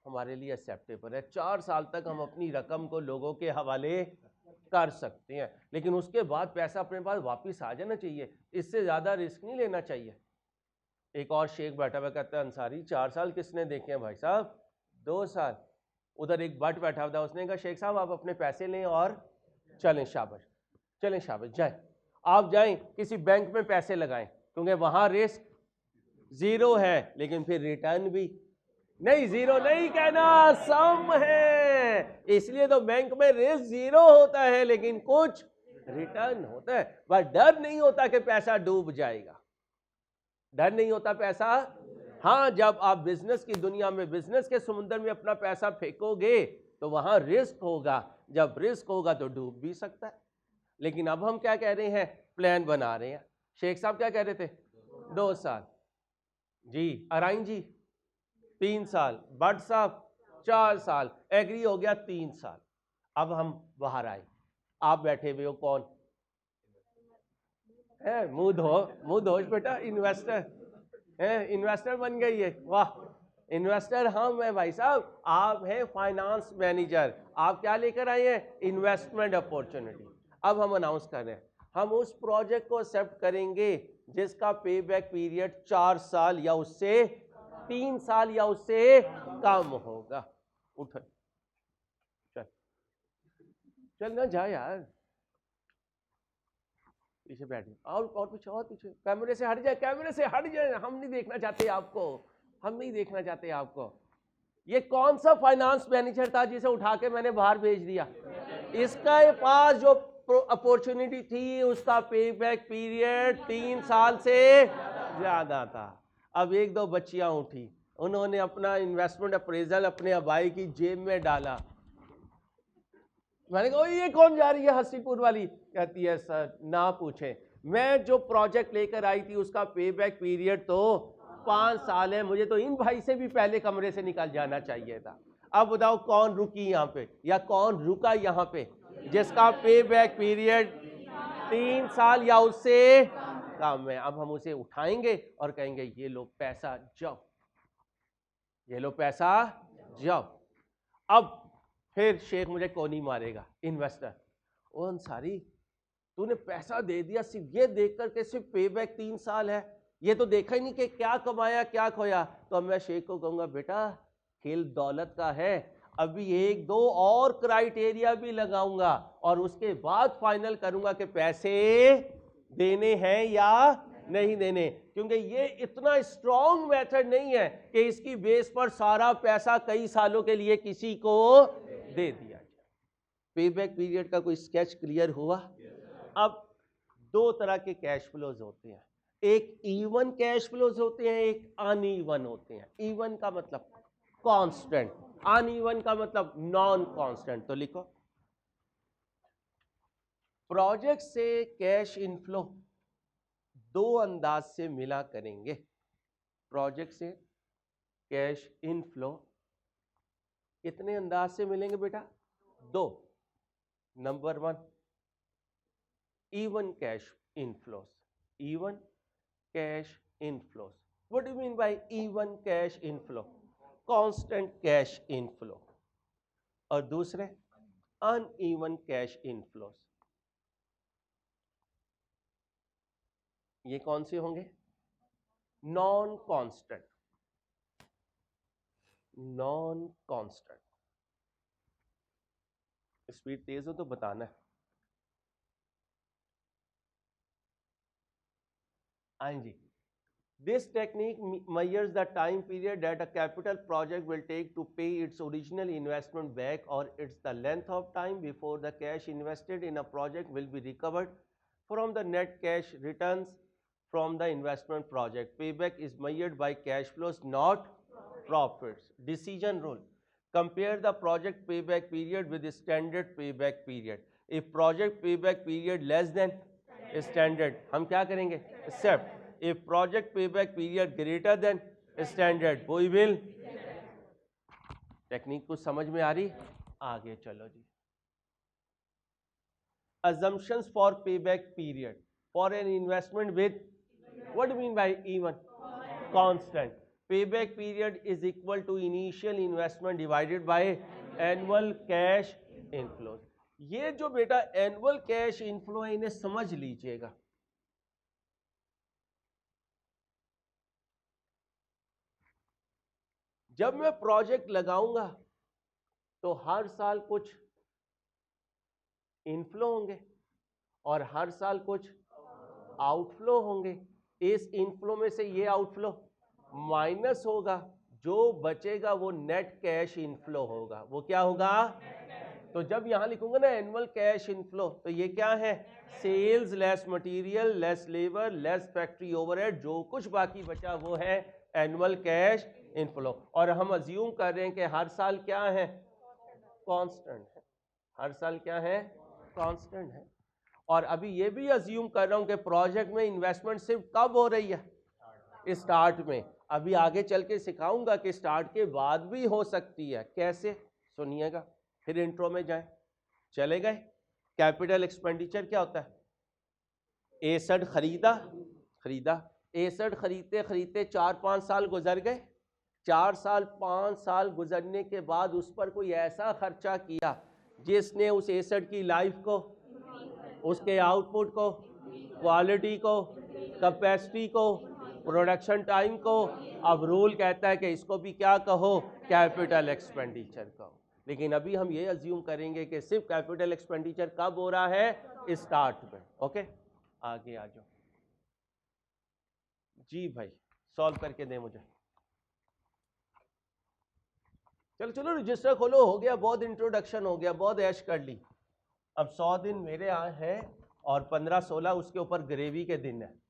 [SPEAKER 1] हमारे लिए एक्सेप्टेबल है, 4 साल तक हम अपनी रकम को लोगों के हवाले कर सकते हैं, लेकिन उसके बाद पैसा अपने पास वापस आ जाना चाहिए, इससे ज़्यादा रिस्क नहीं लेना चाहिए। एक और शेख बैठा हुआ कहता है, अंसारी 4 साल किसने देखे हैं भाई साहब? 2 साल। उधर एक बट बैठा हुआ था, उसने कहा शेख साहब आप अपने पैसे लें और चलें। शाबाश, चलें, शाबाश, जाएं। आप जाएं किसी बैंक में पैसे लगाएं, क्योंकि वहां रिस्क जीरो है, लेकिन फिर रिटर्न भी नहीं। जीरो नहीं कहना, सम है। इसलिए तो बैंक में रिस्क जीरो होता है, लेकिन कुछ रिटर्न होता है। बस डर नहीं होता कि पैसा डूब जाएगा, डर नहीं होता पैसा। हाँ, जब आप बिजनेस की दुनिया में, बिजनेस के समुद्र में अपना पैसा फेंकोगे तो वहां रिस्क होगा। जब रिस्क होगा तो डूब भी सकता है। लेकिन अब हम क्या कह रहे हैं, प्लान बना रहे हैं। शेख साहब क्या कह रहे थे, 2 साल जी, अराइन जी 3 साल, भट्ट साहब 4 साल, एग्री हो गया 3 साल। अब हम बाहर आए, आप बैठे हुए हो, कौन है, मुंह धोश बेटा, इन्वेस्टर है, इन्वेस्टर बन गई है, वाह इन्वेस्टर हम हैं भाई साहब, आप हैं फाइनेंस मैनेजर, आप क्या लेकर आए हैं, इन्वेस्टमेंट अपॉर्चुनिटी। अब हम अनाउंस कर रहे हैं, हम उस प्रोजेक्ट को एक्सेप्ट करेंगे जिसका पे बैक पीरियड 4 साल या उससे 3 साल या उससे कम होगा। उठ चल, चल ना जा यार, पीछे बैठ, और पीछे, और पीछे, कैमरे से हट जाए, कैमरे से हट जाए, हम नहीं देखना चाहते आपको, हम नहीं देखना चाहते आपको। ये कौन सा फाइनेंस मैनेजर था जिसे उठा के मैंने बाहर भेज दिया, इसका पास जो अपॉर्चुनिटी थी उसका पे बैक पीरियड 3 साल से ज्यादा था। अब 1-2 बच्चियां उठी, उन्होंने अपना इन्वेस्टमेंट अप्रेजल अपने अबाई की जेब में डाला, मैंने कहा ये कौन जा रही है हसीपुर वाली, कहती है सर ना पूछे, मैं जो प्रोजेक्ट लेकर आई थी उसका पे बैक पीरियड तो 5 साल है, मुझे तो इन भाई से भी पहले कमरे से निकल जाना चाहिए था। अब बताओ कौन रुकी यहाँ पे या कौन रुका यहाँ पे जिसका पे बैक पीरियड 3 साल या उससे कम है। अब हम उसे उठाएंगे और कहेंगे ये लो पैसा जाओ, ये लो पैसा जाओ। अब फिर शेख मुझे कौन नहीं मारेगा, इन्वेस्टर, ओ अंसारी तूने पैसा दे दिया सिर्फ ये देखकर के सिर्फ पे बैक 3 साल है, ये तो देखा ही नहीं कि क्या कमाया क्या खोया। तो अब मैं शेख को कहूंगा बेटा खेल दौलत का है, अभी 1-2 और क्राइटेरिया भी लगाऊंगा और उसके बाद फाइनल करूंगा कि पैसे देने हैं या नहीं देने, क्योंकि ये इतना स्ट्रॉन्ग मेथड नहीं है कि इसकी बेस पर सारा पैसा कई सालों के लिए किसी को दे दिया जाए। पे बैक पीरियड का कोई स्केच क्लियर हुआ? अब 2 तरह के कैश फ्लोज होते हैं, एक इवन कैश फ्लोज होते हैं, एक अनइवन होते हैं। इवन का मतलब कांस्टेंट, अनइवन का मतलब नॉन कांस्टेंट। तो लिखो प्रोजेक्ट से कैश इनफ्लो 2 अंदाज से मिला करेंगे। प्रोजेक्ट से कैश इनफ्लो कितने अंदाज से मिलेंगे बेटा? 2। Number 1 even cash inflows, even cash inflows. What do you mean by even cash inflow? Constant cash inflow. और दूसरे uneven cash inflows, ये कौन से होंगे? Non constant, non constant. Speed तेज हो तो बताना है। हाँ जी, this technique measures the time period that a capital project will take to pay its original investment back, or it's the length of time before the cash invested in a project will be recovered from the net cash returns from the investment project. Payback is measured by cash flows, not profits. Decision rule: compare the project payback period with the standard payback period. If project payback period less than standard, हम क्या करेंगे? Accept. If project payback period greater than standard, we will। Technique कुछ समझ में आ रही? आगे चलो जी। Assumptions for payback period for an investment with, what do you mean by even? Constant. Payback period is equal to initial investment divided by annual cash inflows. ये जो बेटा annual cash inflow है इन्हें समझ लीजिएगा। जब मैं प्रोजेक्ट लगाऊंगा तो हर साल कुछ इनफ्लो होंगे और हर साल कुछ आउटफ्लो होंगे। इस इनफ्लो में से ये आउटफ्लो माइनस होगा, जो बचेगा वो नेट कैश इनफ्लो होगा। वो क्या होगा? तो जब यहां लिखूंगा ना एनुअल कैश इनफ्लो, तो ये क्या है? Sales less material less labour less factory overhead, जो कुछ बाकी बचा वो है एनुअल कैश इनफ्लो। और हम अज्यूम कर रहे हैं कि हर साल क्या है? कांस्टेंट है। हर साल क्या है? कांस्टेंट है। और अभी ये भी अज्यूम कर रहा हूं कि प्रोजेक्ट में इन्वेस्टमेंट सिर्फ कब हो रही है, स्टार्ट में। अभी आगे चल के सिखाऊंगा कि स्टार्ट के बाद भी हो सकती है। कैसे, सुनिएगा। फिर इंट्रो में जाएं, चले गए। कैपिटल एक्सपेंडिचर क्या होता है? एसेट खरीदा, एसेट खरीदते खरीदते 4-5 साल गुजर गए। 4-5 साल गुजरने के बाद उस पर कोई ऐसा खर्चा किया जिसने उस एसेट की लाइफ को, उसके आउटपुट को, क्वालिटी को, कैपेसिटी को, प्रोडक्शन टाइम को, अब रूल कहता है कि इसको भी क्या कहो, कैपिटल एक्सपेंडिचर कहो। लेकिन अभी हम ये अज्यूम करेंगे कि सिर्फ कैपिटल एक्सपेंडिचर कब हो रहा है, स्टार्ट में। ओके, आगे आ जाओ जी भाई, सॉल्व करके दे मुझे। चलो चलो रजिस्टर खोलो, हो गया, बहुत इंट्रोडक्शन हो गया, बहुत ऐश कर ली। अब 100 दिन मेरे यहाँ है और 15-16 उसके ऊपर ग्रेवी के दिन है।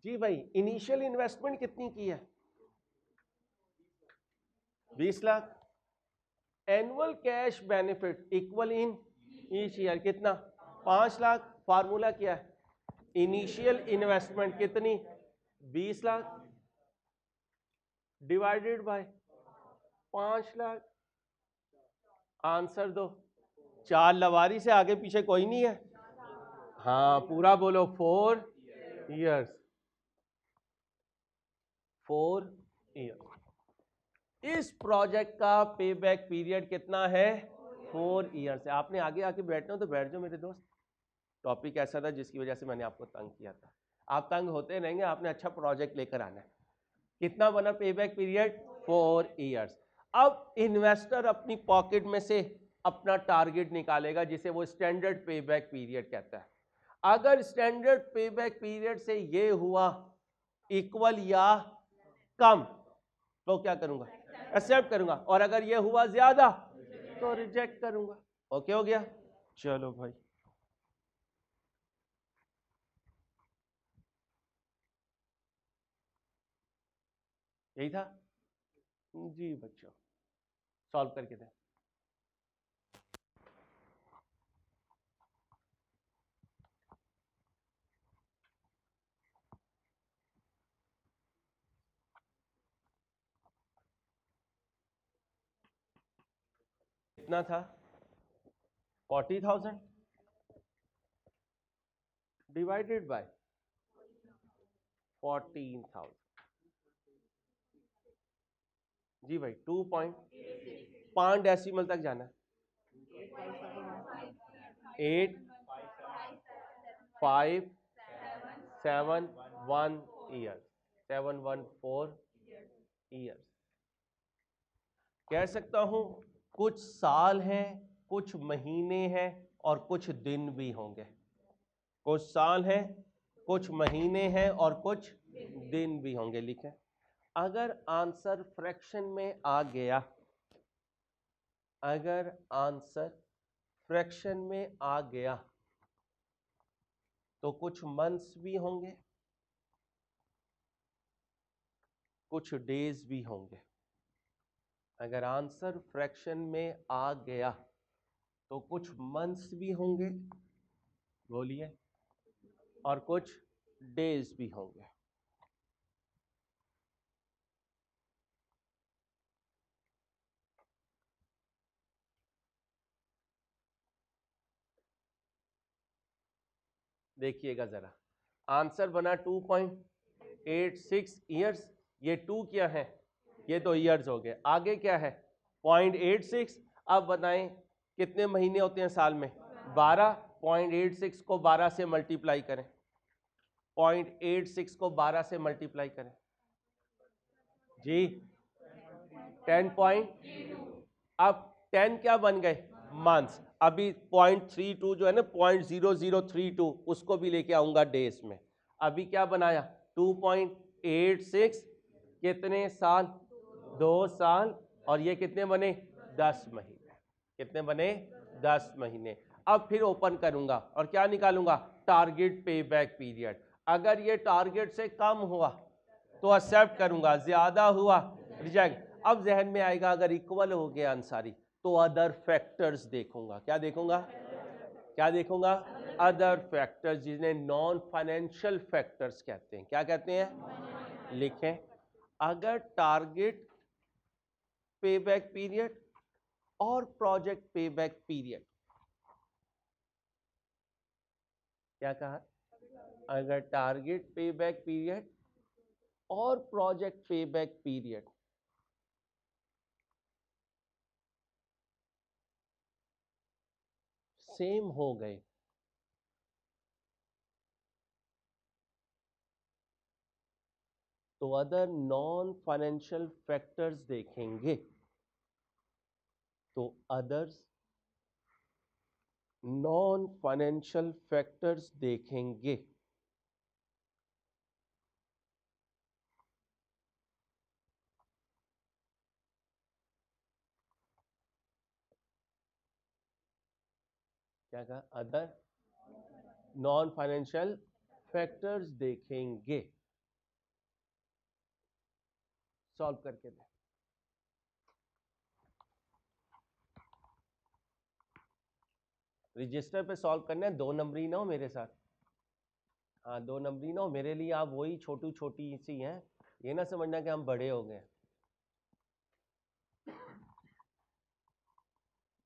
[SPEAKER 1] जी भाई, इनिशियल इन्वेस्टमेंट कितनी की है? 20 lakh. Annual cash benefit equal in each year कितना? 5 लाख। फार्मूला क्या है? इनिशियल इन्वेस्टमेंट कितनी? 20 lakh divided by 5 lakh. Answer दो। 4 लवारी से आगे पीछे कोई नहीं है? हाँ पूरा बोलो। 4 ईयर्स। 4 ईयर। इस प्रोजेक्ट का पे बैक पीरियड कितना है? 4 ईयर्स। आपने आगे आके बैठना हो तो बैठ जाओ मेरे दोस्त। टॉपिक ऐसा था जिसकी वजह से मैंने आपको तंग किया था। आप तंग होते रहेंगे, आपने अच्छा प्रोजेक्ट लेकर आना है। कितना बना पे बैक पीरियड? 4 ईयर्स। अब इन्वेस्टर अपनी पॉकेट में से अपना टारगेट निकालेगा जिसे वो स्टैंडर्ड पे बैक पीरियड कहता है। अगर स्टैंडर्ड पे बैक पीरियड से ये हुआ इक्वल या कम तो क्या करूंगा? एक्सेप्ट करूंगा। और अगर ये हुआ ज्यादा तो रिजेक्ट करूंगा। ओके हो गया? चलो भाई, यही था जी बच्चों, सॉल्व करके दें। कितना था? 40,000 डिवाइडेड बाय 14,000। जी भाई 2.5 डेसिमल तक जाना है। 8,5,7,1 ईयर, 714 ईयर्स। कह सकता हूं कुछ साल हैं, कुछ महीने हैं और कुछ दिन भी होंगे। कुछ साल हैं, कुछ महीने हैं और कुछ दिन भी होंगे। लिखें, अगर आंसर फ्रैक्शन में आ गया, अगर आंसर फ्रैक्शन में आ गया तो कुछ मंथ्स भी होंगे, कुछ डेज भी होंगे। अगर आंसर फ्रैक्शन में आ गया तो कुछ मंथ्स भी होंगे, बोलिए, और कुछ डेज भी होंगे। देखिएगा जरा, आंसर बना 2.86 ईयर्स। ये 2 क्या है? ये तो ईयर्स हो गए। आगे क्या है? 0.86। अब बताएं कितने महीने होते हैं साल में? 12। 0.86 को 12 से मल्टीप्लाई करें। 0.86 को 12 से मल्टीप्लाई करें जी, 10. अब 10 क्या बन गए? मंथ्स। अभी 0.32 जो है ना, 0.0032, उसको भी लेके आऊंगा डेज में। अभी क्या बनाया? 2.86 कितने साल? 2 साल। और ये कितने बने? 10 महीने। कितने बने? 10 महीने। अब फिर ओपन करूंगा और क्या निकालूंगा? Target pay back period. अगर ये टारगेट से कम हुआ तो एक्सेप्ट करूंगा, ज्यादा हुआ रिजेक्ट। अब जहन में आएगा अगर इक्वल हो गया अंसारी तो अदर फैक्टर्स देखूंगा। क्या देखूंगा? क्या देखूंगा? अदर फैक्टर्स, जिन्हें नॉन फाइनेंशियल फैक्टर्स कहते हैं। क्या कहते हैं? लिखें, अगर टारगेट पेबैक पीरियड और प्रोजेक्ट पेबैक पीरियड, क्या कहा? अगर टारगेट पेबैक पीरियड और प्रोजेक्ट पेबैक पीरियड सेम हो गए तो अदर नॉन फाइनेंशियल फैक्टर्स देखेंगे। तो अदर्स नॉन फाइनेंशियल फैक्टर्स देखेंगे। क्या कहा? अदर नॉन फाइनेंशियल फैक्टर्स देखेंगे। सॉल्व करके दें। रजिस्टर पे सॉल्व करना है, 2 नंबरी ना हो मेरे साथ। हाँ, 2 नंबरी ना हो मेरे लिए। आप वही छोटी छोटी सी हैं, ये ना समझना कि हम बड़े हो गए।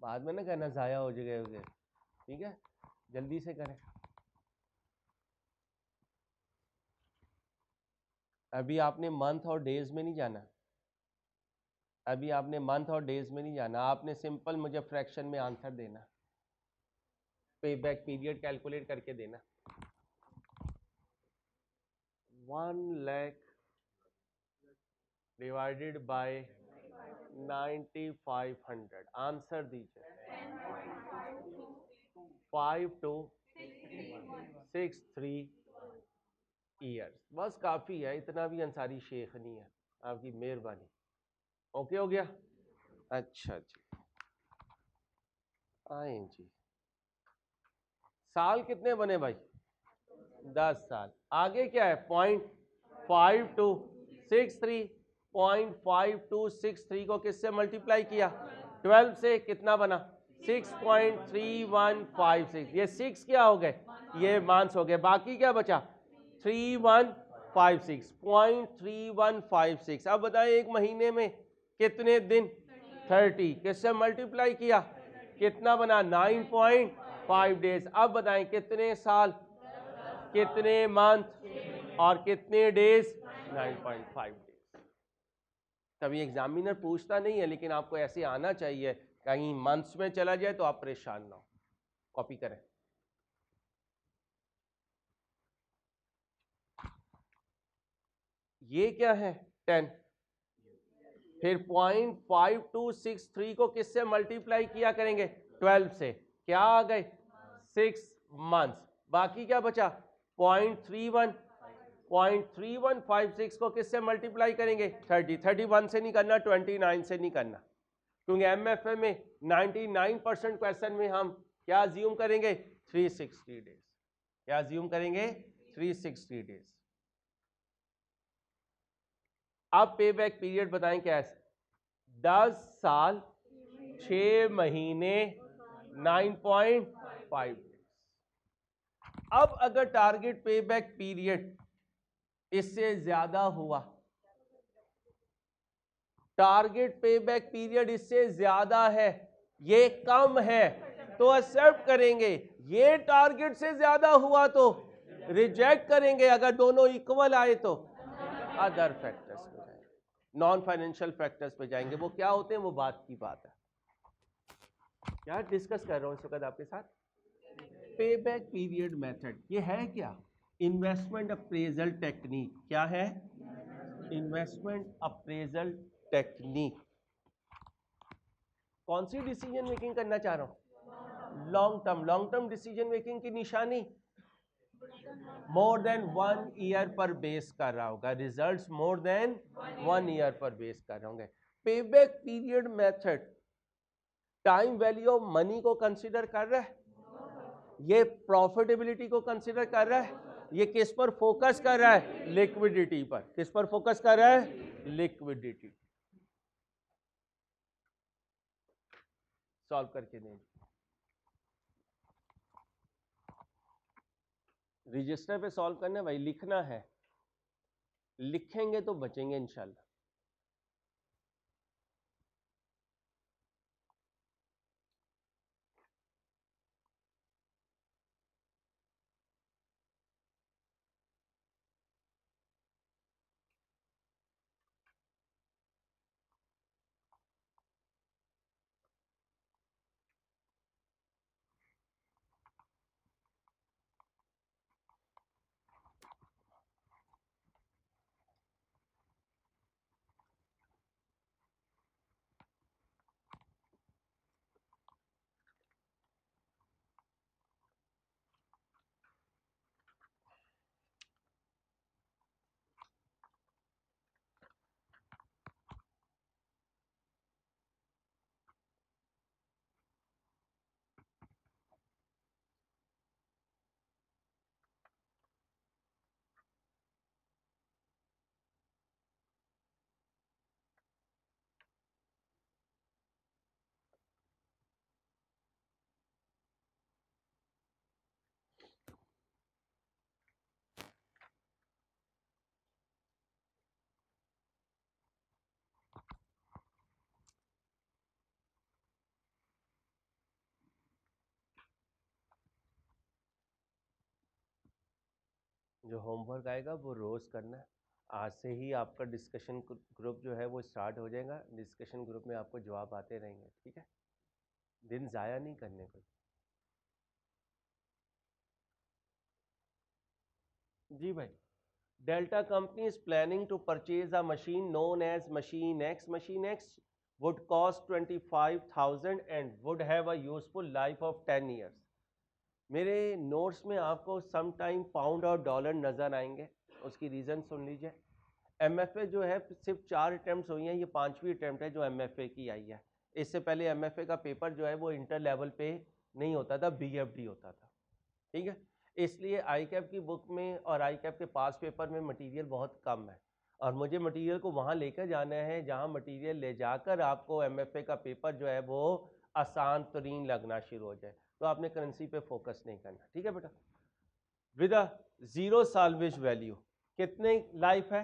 [SPEAKER 1] बाद में ना कहना जाया हो गए। ठीक है, जल्दी से करें। अभी आपने मंथ और डेज में नहीं जाना। अभी आपने मंथ और डेज में नहीं जाना। आपने सिंपल मुझे फ्रैक्शन में आंसर देना, पेबैक पीरियड कैलकुलेट करके देना। 1 लाख डिवाइडेड बाय 9500, आंसर दीजिए। 5263 ईयर्स। बस काफी है, इतना भी अंसारी शेख नहीं है, आपकी मेहरबानी। ओके हो गया? अच्छा जी, आए जी। साल कितने बने भाई? 10 साल। आगे क्या है? 0.5263। 0.5263 को किससे मल्टीप्लाई किया? 12 से। कितना बना? 6.3156। ये 6 क्या हो गए? ये मांस हो गए। बाकी क्या बचा? 3156, 0.3156। अब बताएं एक महीने में कितने दिन? 30। किससे मल्टीप्लाई किया? कितना बना? 9.5 डेज। अब बताएं कितने साल, कितने मंथ और कितने डेज? 9.5 डेज। कभी एग्जामिनर पूछता नहीं है, लेकिन आपको ऐसे आना चाहिए। कहीं मंथ्स में चला जाए तो आप परेशान ना हो। कॉपी करें। ये क्या है? 10। फिर 0.5263 को किससे मल्टीप्लाई किया करेंगे? 12 से। क्या आ गए? 6 मंथ्स। बाकी क्या बचा? 0.31। 0.3156 को किससे मल्टीप्लाई करेंगे? 30। 31 से नहीं करना, 29 से नहीं करना, क्योंकि एमएफए में 99% क्वेश्चन में हम क्या अज्यूम करेंगे? 360 डेज। क्या अज्यूम करेंगे? 360 डेज। अब पे बैक पीरियड बताएं क्या है? 10 साल 6 महीने 9.5 डेज। अब अगर टारगेट पे बैक पीरियड इससे ज्यादा हुआ, टारगेट पे बैक पीरियड इससे ज्यादा है, ये कम है, तो एक्सेप्ट करेंगे। ये टारगेट से ज्यादा हुआ तो रिजेक्ट करेंगे। अगर दोनों इक्वल आए तो अदर फैक्टर्स पे जाएंगे, नॉन फाइनेंशियल फैक्टर्स पे जाएंगे। वो क्या होते हैं, वो बात की बात है। क्या डिस्कस कर रहा हूं इस वक्त आपके साथ? पे बैक पीरियड मेथड। ये है क्या? Investment appraisal technique. क्या है? Investment appraisal technique. कौन सी डिसीजन मेकिंग करना चाह रहा हूं? Long term. Long term decision making की निशानी मोर देन 1 ईयर पर बेस कर रहा होगा। रिजल्ट्स मोर देन 1 ईयर पर बेस कर रहे होंगे। Payback period method time value of money को कंसीडर कर रहा है, ये प्रॉफिटेबिलिटी को कंसीडर कर रहा है, ये किस पर फोकस कर रहा है? लिक्विडिटी पर। किस पर फोकस कर रहा है? लिक्विडिटी। सॉल्व करके दें। रजिस्टर पे सॉल्व करना है भाई, लिखना है, लिखेंगे तो बचेंगे इंशाल्लाह। जो होमवर्क आएगा वो रोज़ करना है। आज से ही आपका डिस्कशन ग्रुप जो है वो स्टार्ट हो जाएगा। डिस्कशन ग्रुप में आपको जवाब आते रहेंगे, ठीक है? दिन ज़ाया नहीं करने को। जी भाई, Delta company is planning to purchase a machine known as machine X. Machine X would cost 25,000 and would have a useful life of 10 years। मेरे नोट्स में आपको सम टाइम पाउंड और डॉलर नज़र आएंगे, उसकी रीज़न सुन लीजिए। एमएफए जो है सिर्फ 4 अटैम्प्ट हुई हैं, ये 5वीं अटैम्प्ट है जो एमएफए की आई है। इससे पहले एमएफए का पेपर जो है वो इंटर लेवल पे नहीं होता था, बीएफडी होता था, ठीक है? इसलिए आईकैप की बुक में और आईकैप के पास पेपर में मटेरियल बहुत कम है, और मुझे मटेरियल को वहाँ लेकर जाना है जहाँ मटेरियल ले जाकर आपको एमएफए का पेपर जो है वो आसान तरीन लगना शुरू हो जाए। तो आपने करेंसी पे फोकस नहीं करना, ठीक है बेटा? With a zero salvage value, कितने लाइफ है?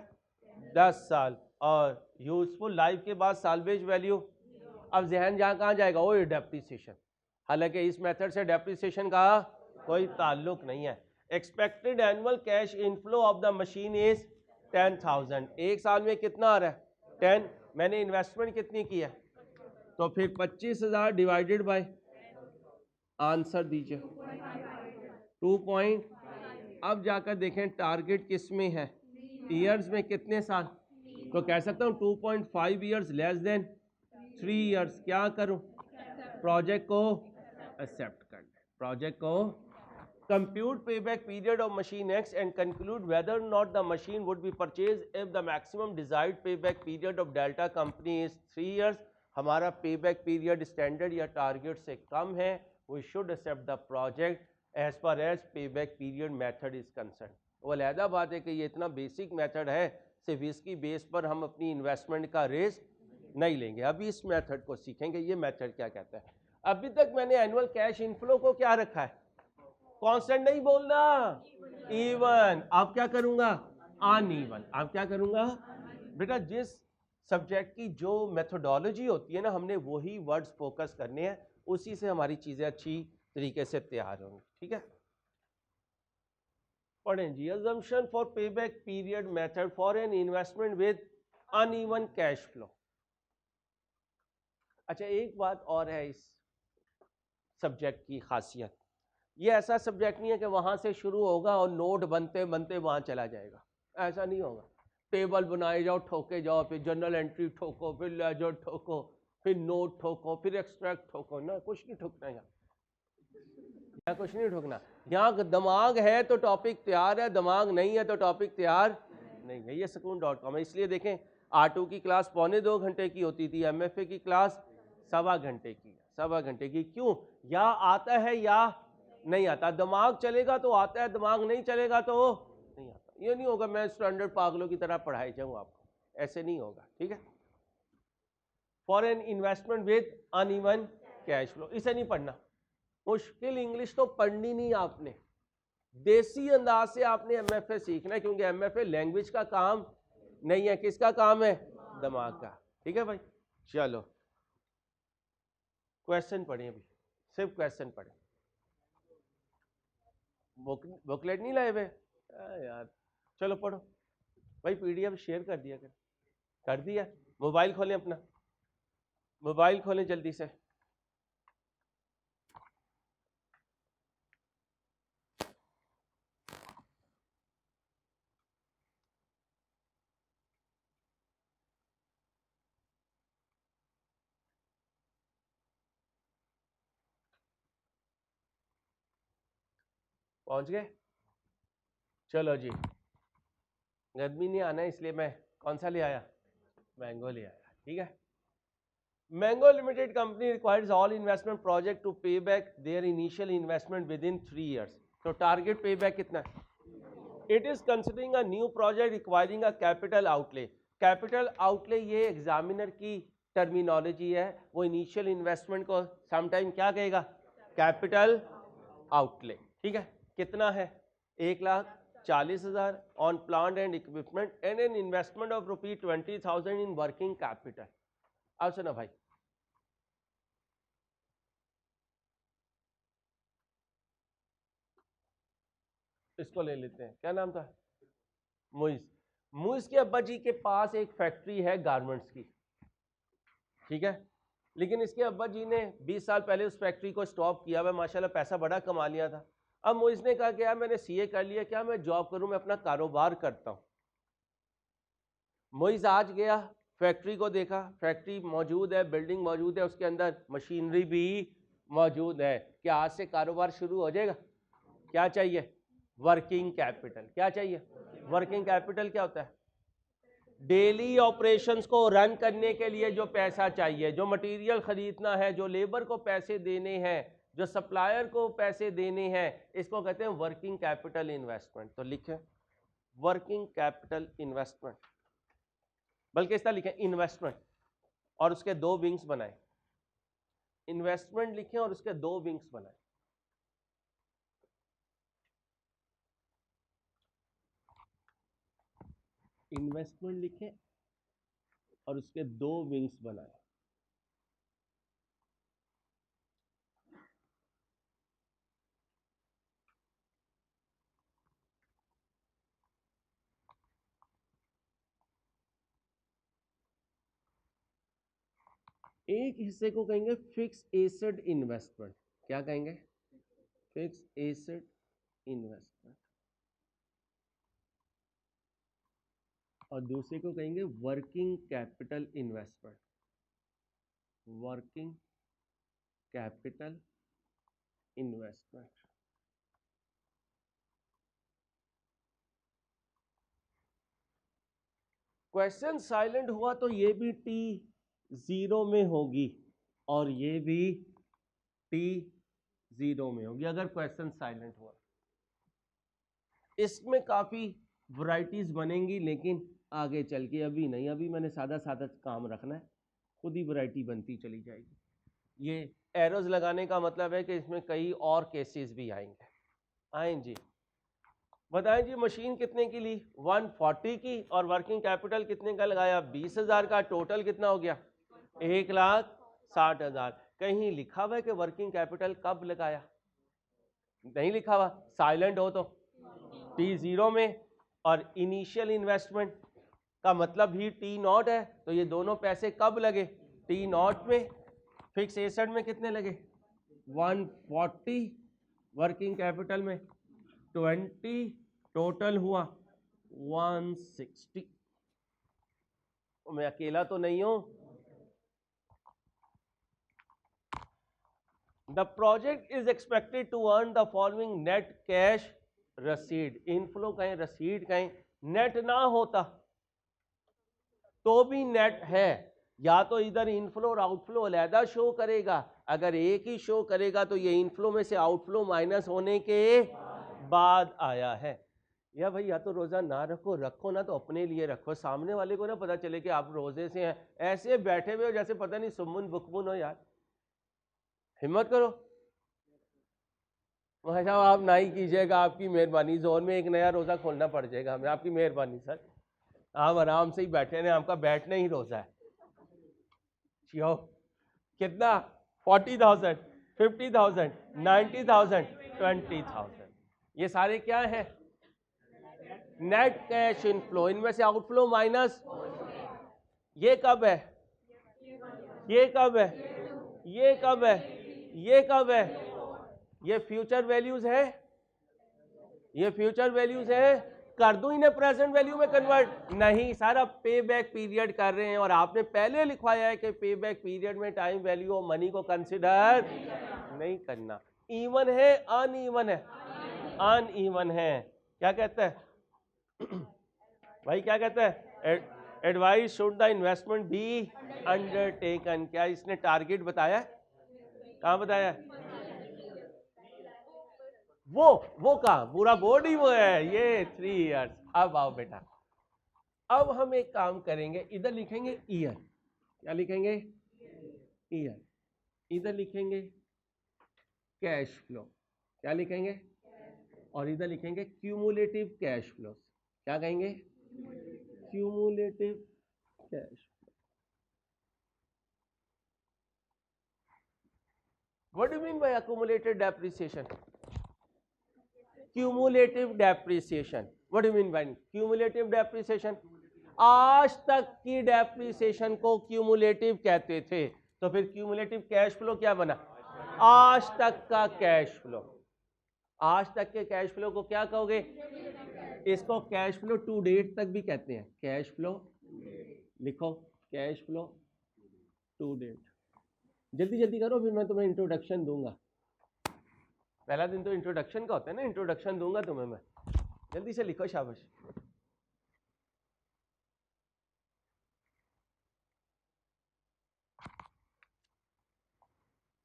[SPEAKER 1] 10 साल। और यूजफुल लाइफ के बाद साल्वेज वैल्यू, अब जहन जहाँ कहाँ जाएगा? वो डेप्रिसिएशन। हालांकि इस मेथड से डेप्रिसिएशन का कोई ताल्लुक नहीं है। Expected annual cash inflow of the machine is 10,000। एक साल में कितना आ रहा है? 10। मैंने इन्वेस्टमेंट कितनी की है? तो फिर 25,000 डिवाइडेड बाय, आंसर दीजिए 2 अब जाकर देखें टारगेट किस में है, ईयर्स में कितने साल? तो कह सकता हूँ 2.5 ईयर्स लेस देन 3 ईयर्स। क्या करूँ? प्रोजेक्ट को एक्सेप्ट कर लें। प्रोजेक्ट को compute payback period of machine X and conclude whether not the machine would be purchase if the maximum desired payback period of Delta company is 3 years. हमारा payback period standard या target से कम है, we should accept the project as per as payback period method is concern. वो अलहदा बात है कि ये इतना बेसिक मेथड है, सिर्फ इसकी बेस पर हम अपनी इन्वेस्टमेंट का रिस्क नहीं लेंगे। अभी इस मेथड को सीखेंगे, ये मेथड क्या कहता है। अभी तक मैंने एनुअल कैश इनफ्लो को क्या रखा है? कांस्टेंट नहीं बोलना, इवन। अब क्या करूंगा? अनइवन। अब क्या करूंगा बेटा? जिस सब्जेक्ट की जो मेथोडोलॉजी होती है ना, हमने वही वर्ड्स फोकस करने हैं, उसी से हमारी चीजें अच्छी तरीके से तैयार होंगी, ठीक है? पढ़ें जी। assumption for payback period method for an investment with uneven cash flow। अच्छा, एक बात और है इस सब्जेक्ट की खासियत, ये ऐसा सब्जेक्ट नहीं है कि वहां से शुरू होगा और नोट बनते बनते वहां चला जाएगा। ऐसा नहीं होगा। टेबल बनाए जाओ, ठोके जाओ, फिर जर्नल एंट्री ठोको, फिर लेजर ठोको, फिर नोट ठोको, फिर एक्सट्रैक्ट ठोको। ना, कुछ नहीं ठोकना यहाँ कुछ नहीं ठोकना। यहाँ दिमाग है तो टॉपिक तैयार है, दिमाग नहीं है तो टॉपिक तैयार नहीं है। ये sukoon.com है। इसलिए देखें, R2 की क्लास 1.25 घंटे की होती थी, MFA की क्लास 1.25 घंटे की। 1.25 घंटे की क्यों? या आता है या नहीं आता। दिमाग चलेगा तो आता है, दिमाग नहीं चलेगा तो नहीं आता। ये नहीं होगा मैं स्टैंडर्ड पागलों की तरह पढ़ाई जाऊँ आपको, ऐसे नहीं होगा, ठीक है। For an investment with uneven cash flow, इसे नहीं पढ़ना। मुश्किल इंग्लिश तो पढ़नी नहीं आपने, देसी अंदाज से आपने एमएफए सीखना है, क्योंकि एमएफए लैंग्वेज का काम नहीं है, किसका काम है? दिमाग का, ठीक है भाई। चलो क्वेश्चन पढ़े, अभी सिर्फ क्वेश्चन पढ़े, बुकलेट नहीं लाए हुए यार। चलो पढ़ो भाई, पीडीएफ शेयर कर दिया कर दिया। मोबाइल खोलें अपना, मोबाइल खोलें जल्दी से। पहुंच गए? चलो जी, गर्मी नहीं आना है इसलिए मैं कौन सा ले आया? मैंगो ले आया, ठीक है। Mango limited company requires all investment project to pay back their initial investment within 3 years। तो टारगेट पे बैक कितना है? It is considering a new project requiring a capital outlay. Capital outlay ये examiner की terminology है, वो initial investment को sometime क्या कहेगा? कैपिटल आउटले, ठीक है। कितना है? 1,40,000 on plant and equipment and an investment of ₹20,000 in working capital. अब सुनो भाई, इसको ले लेते हैं, क्या नाम था? मुइज। मुइज के अब्बा जी के पास एक फैक्ट्री है गारमेंट्स की, ठीक है। लेकिन इसके अब्बा जी ने 20 साल पहले उस फैक्ट्री को स्टॉप किया हुआ, माशाल्लाह पैसा बड़ा कमा लिया था। अब मुइज ने कहा कि यार मैंने सीए कर लिया, क्या मैं जॉब करूं, मैं अपना कारोबार करता हूं। मुइज आज गया, फैक्ट्री को देखा, फैक्ट्री मौजूद है, बिल्डिंग मौजूद है, उसके अंदर मशीनरी भी मौजूद है। क्या आज से कारोबार शुरू हो जाएगा? क्या चाहिए? Working capital. क्या चाहिए? वर्किंग कैपिटल क्या होता है? डेली ऑपरेशंस को रन करने के लिए जो पैसा चाहिए, जो मटेरियल खरीदना है, जो लेबर को पैसे देने हैं, जो सप्लायर को पैसे देने हैं, इसको कहते हैं वर्किंग कैपिटल इन्वेस्टमेंट। तो लिखें वर्किंग कैपिटल इन्वेस्टमेंट, बल्कि इस तरह लिखें इन्वेस्टमेंट और उसके दो विंग्स बनाए। इन्वेस्टमेंट लिखें और उसके दो विंग्स बनाए। इन्वेस्टमेंट लिखें और उसके दो विंग्स बनाए। एक हिस्से को कहेंगे फिक्स एसेट इन्वेस्टमेंट। क्या कहेंगे? Fix asset investment. और दूसरे को कहेंगे working capital investment. Working capital investment. Question silent हुआ तो ये भी T0 में होगी और ये भी T0 में होगी अगर क्वेश्चन साइलेंट हुआ। इसमें काफी वैरायटीज बनेंगी, लेकिन आगे चल के, अभी नहीं, अभी मैंने सादा सादा काम रखना है, खुद ही वैरायटी बनती चली जाएगी। ये एरोज लगाने का मतलब है कि इसमें कई और केसेस भी आएंगे। आए जी, बताएं जी, मशीन कितने की ली? 140 की, और वर्किंग कैपिटल कितने का लगाया? 20,000 का। टोटल कितना हो गया? 1,60,000। कहीं लिखा हुआ है कि वर्किंग कैपिटल कब लगाया? नहीं लिखा हुआ। साइलेंट हो तो T0 में, और इनिशियल इन्वेस्टमेंट का मतलब ही T0 है, तो ये दोनों पैसे कब लगे? T0 में। फिक्स एसेट में कितने लगे? 140, वर्किंग कैपिटल में 20, टोटल हुआ 160। मैं अकेला तो नहीं हूं। The project is expected to earn the following net cash रसीड। इनफ्लो कहें, रसीड कहें, नेट ना होता तो भी नेट है। या तो इधर इनफ्लो और आउटफ्लो अलहदा शो करेगा, अगर एक ही शो करेगा तो ये इनफ्लो में से आउटफ्लो माइनस होने के बाद आया है। या भाई या तो रोज़ा ना रखो, रखो ना तो अपने लिए रखो, सामने वाले को ना पता चले कि आप रोज़े से हैं, ऐसे बैठे हुए हो जैसे पता नहीं सुम्मुन बुकमुन हो। यार हिम्मत करो भाई साहब, आप ना ही कीजिएगा, आपकी मेहरबानी। जोन में एक नया रोज़ा खोलना पड़ जाएगा हमें, आपकी मेहरबानी सर। आप आराम से ही बैठे हैं, आपका बैठना ही रोज़ा है। यो कितना 40,000, 50,000, 90,000, 20,000, ये सारे क्या है? Net cash inflow. इनमें से आउटफ्लो माइनस, ये कब है? ये कब है? ये कब है? ये कब है? ये फ्यूचर वैल्यूज है, ये फ्यूचर वैल्यूज है। कर दूं इन्हें प्रेजेंट वैल्यू में कन्वर्ट? नहीं, सारा पे बैक पीरियड कर रहे हैं, और आपने पहले लिखवाया है कि पे बैक पीरियड में टाइम वैल्यू ऑफ मनी को कंसिडर नहीं करना। इवन है अनइवन है? अनइवन है। क्या कहता है भाई, क्या कहता है? Advice should the investment be undertaken. क्या इसने टारगेट बताया? कहाँ बताया? वो कहा, पूरा बोर्ड ही वो है, ये 3 इयर्स। अब आओ बेटा, अब हम एक काम करेंगे, इधर लिखेंगे ईयर। क्या लिखेंगे? ईयर। इधर लिखेंगे कैश फ्लो। क्या लिखेंगे? और इधर लिखेंगे क्यूमुलेटिव कैश फ्लो। क्या कहेंगे? Cumulative cash. What do you mean by accumulated depreciation? Cumulative depreciation. What do you mean by cumulative depreciation? आज तक की डेप्रिसिएशन को क्यूमुलेटिव कहते थे, तो फिर क्यूमुलेटिव कैश फ्लो क्या बना? आज तक का कैश फ्लो। आज तक के कैश फ्लो को क्या कहोगे? इसको कैश फ्लो टू डेट तक भी कहते हैं। कैश फ्लो लिखो, कैश फ्लो टू डेट। जल्दी जल्दी करो, फिर मैं तुम्हें इंट्रोडक्शन दूंगा। पहला दिन तो इंट्रोडक्शन का होता है ना, इंट्रोडक्शन दूंगा तुम्हें मैं। जल्दी से लिखो, शाबाश।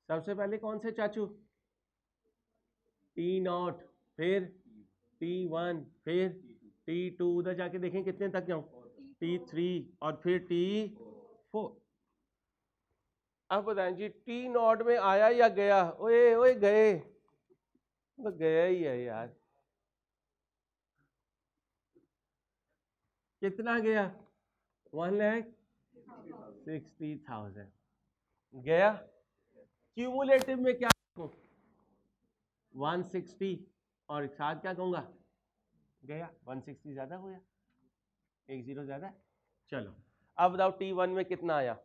[SPEAKER 1] सबसे पहले कौन से चाचू? T0, फिर T1, फिर T2, उधर जाके देखें कितने तक जाऊं? T3 और फिर T4। अब बताएं जी, T0 में आया या गया? ओए ओए गए, तो गया ही है यार। कितना गया? 1,60,000 गया। क्यूमुलेटिव में क्या? 160 और साथ क्या कहूंगा? गया। 160 ज्यादा हो गया, एक जीरो ज्यादा। चलो अब बताओ T1 में कितना आया?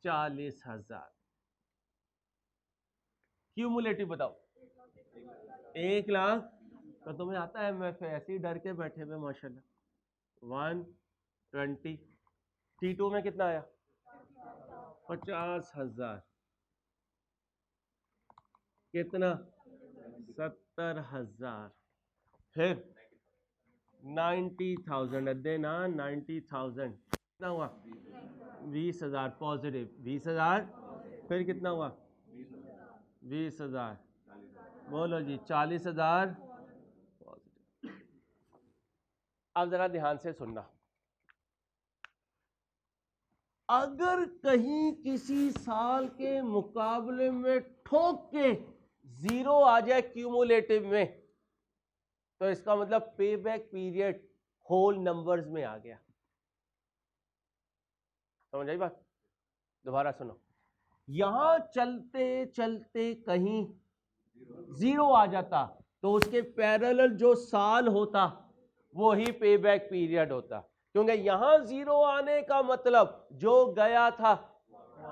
[SPEAKER 1] 40,000। क्यूमुलेटिव बताओ। 1,00,000। तो तुम्हें आता है, मैं ऐसे ही डर के बैठे हुए माशाल्लाह। 120। T2 में कितना आया? 50,000। कितना? 70,000। फिर 90,000 अद्दे ना, 90,000 कितना हुआ? 20,000 पॉजिटिव। 20,000। फिर कितना हुआ? 20,000। बोलो जी, 40,000 पॉजिटिव। अब जरा ध्यान से सुनना, अगर कहीं किसी साल के मुकाबले में ठोक के जीरो आ जाए क्यूमुलेटिव में, तो इसका मतलब पे बैक पीरियड होल नंबर्स में आ गया। समझ आई बात? दोबारा सुनो, यहां चलते चलते कहीं जीरो आ जाता तो उसके पैरेलल जो साल होता वो ही पे बैक पीरियड होता, क्योंकि यहां जीरो आने का मतलब जो गया था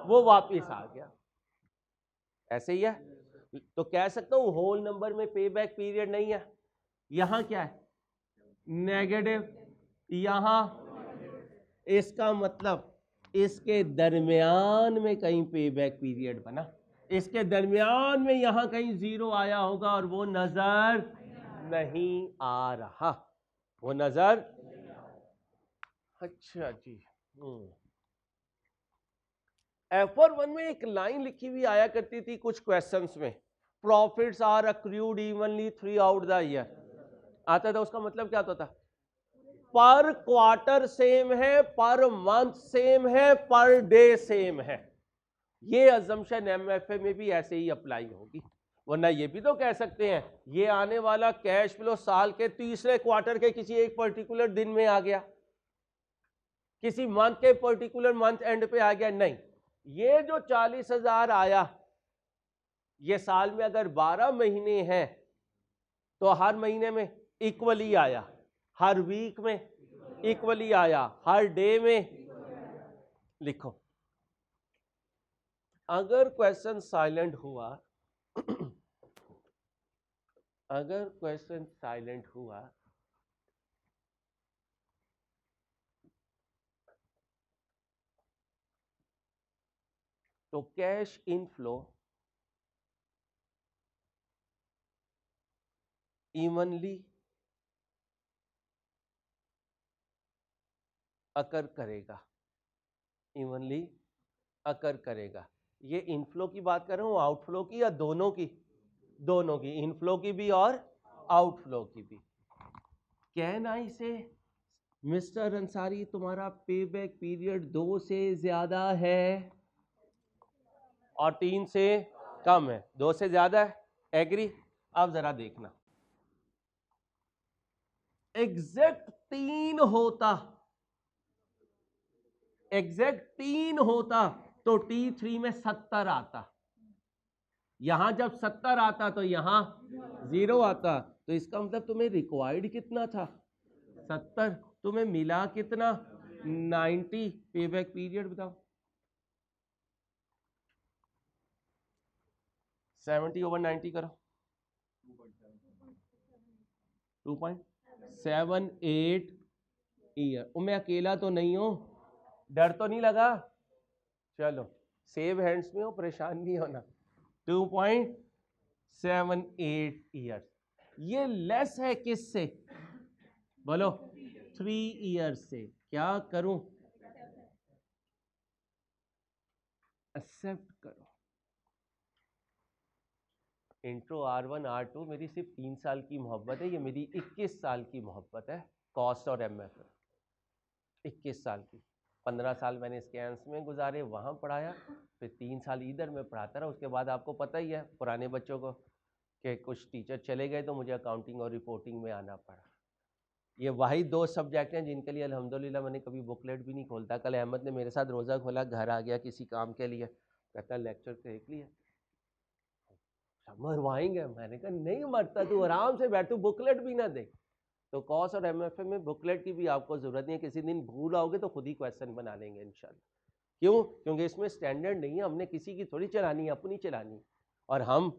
[SPEAKER 1] वो वापस आ गया। ऐसे ही है, तो कह सकता हूं होल नंबर में पे बैक पीरियड नहीं है। यहां क्या है? नेगेटिव। यहां इसका मतलब इसके दरमियान में कहीं पे बैक पीरियड बना, इसके दरमियान में यहां कहीं जीरो आया होगा और वो नजर नहीं आ रहा, वो नजर। अच्छा जी, F1 में एक लाइन लिखी हुई आया करती थी कुछ क्वेश्चंस में, profits are accrued evenly through the year, आता था, उसका मतलब क्या होता था? पर क्वार्टर सेम है, पर मंथ सेम है, पर डे सेम है। ये अजम्पशन एमएफए में भी ऐसे ही अप्लाई होगी। वरना ये भी तो कह सकते हैं ये आने वाला कैश फ्लो साल के तीसरे क्वार्टर के किसी एक पर्टिकुलर दिन में आ गया, किसी मंथ के पर्टिकुलर मंथ एंड पे आ गया। नहीं, ये जो 40,000 आया, ये साल में अगर 12 महीने हैं तो हर महीने में इक्वली आया, हर वीक में इक्वली आया, हर डे में। लिखो, अगर क्वेश्चन साइलेंट हुआ अगर क्वेश्चन साइलेंट हुआ तो कैश इनफ्लो इवनली अकर करेगा, इवनली अकर करेगा। ये इनफ्लो की बात कर रहा हूं, आउटफ्लो की, या दोनों की? दोनों की, इनफ्लो की भी और आउटफ्लो की भी। कहना इसे मिस्टर अंसारी तुम्हारा पे बैक पीरियड 2 से ज्यादा है और 3 से कम है, 2 से ज्यादा है, एग्री? अब जरा देखना, एग्जैक्ट 3 होता, एग्जैक्ट 3 होता तो T3 में 70 आता, यहां जब 70 आता तो यहां 0 आता, तो इसका मतलब तुम्हें रिक्वायर्ड कितना था? 70, तुम्हें मिला कितना? 90। पेबैक पीरियड बताओ, 70/90 करो, 2.78 ईयर। मैं अकेला तो नहीं हूं, डर तो नहीं लगा? चलो सेव हैंड्स में हो, परेशान नहीं होना। 2.78 ईयर्स। ये लेस है किससे? बोलो, 3 ईयर्स से। क्या करूं? एक्सेप्ट करो। इंट्रो R1 R2 मेरी सिर्फ 3 साल की मोहब्बत है, ये मेरी 21 साल की मोहब्बत है। कॉस्ट और एमएफ 21 साल की, 15 साल मैंने स्कैंस में गुजारे, वहाँ पढ़ाया, फिर 3 साल इधर में पढ़ाता रहा। उसके बाद आपको पता ही है पुराने बच्चों को कि कुछ टीचर चले गए तो मुझे अकाउंटिंग और रिपोर्टिंग में आना पड़ा। ये वही 2 सब्जेक्ट हैं जिनके लिए अल्हम्दुलिल्लाह मैंने कभी बुकलेट भी नहीं खोलता। कल अहमद ने मेरे साथ रोज़ा खोला, घर आ गया किसी काम के लिए, कहता लेक्चर देख लिया, मरवाएंगे। मैंने कहा नहीं मरता, तू आराम से बैठ, तू बुकलेट भी ना दे। तो कॉस और एमएफए में बुकलेट की भी आपको जरूरत नहीं है, किसी दिन भूल आओगे तो खुद ही क्वेश्चन बना लेंगे इंशाल्लाह। क्यों? क्योंकि इसमें स्टैंडर्ड नहीं है, हमने किसी की थोड़ी चलानी है, अपनी चलानी, और हम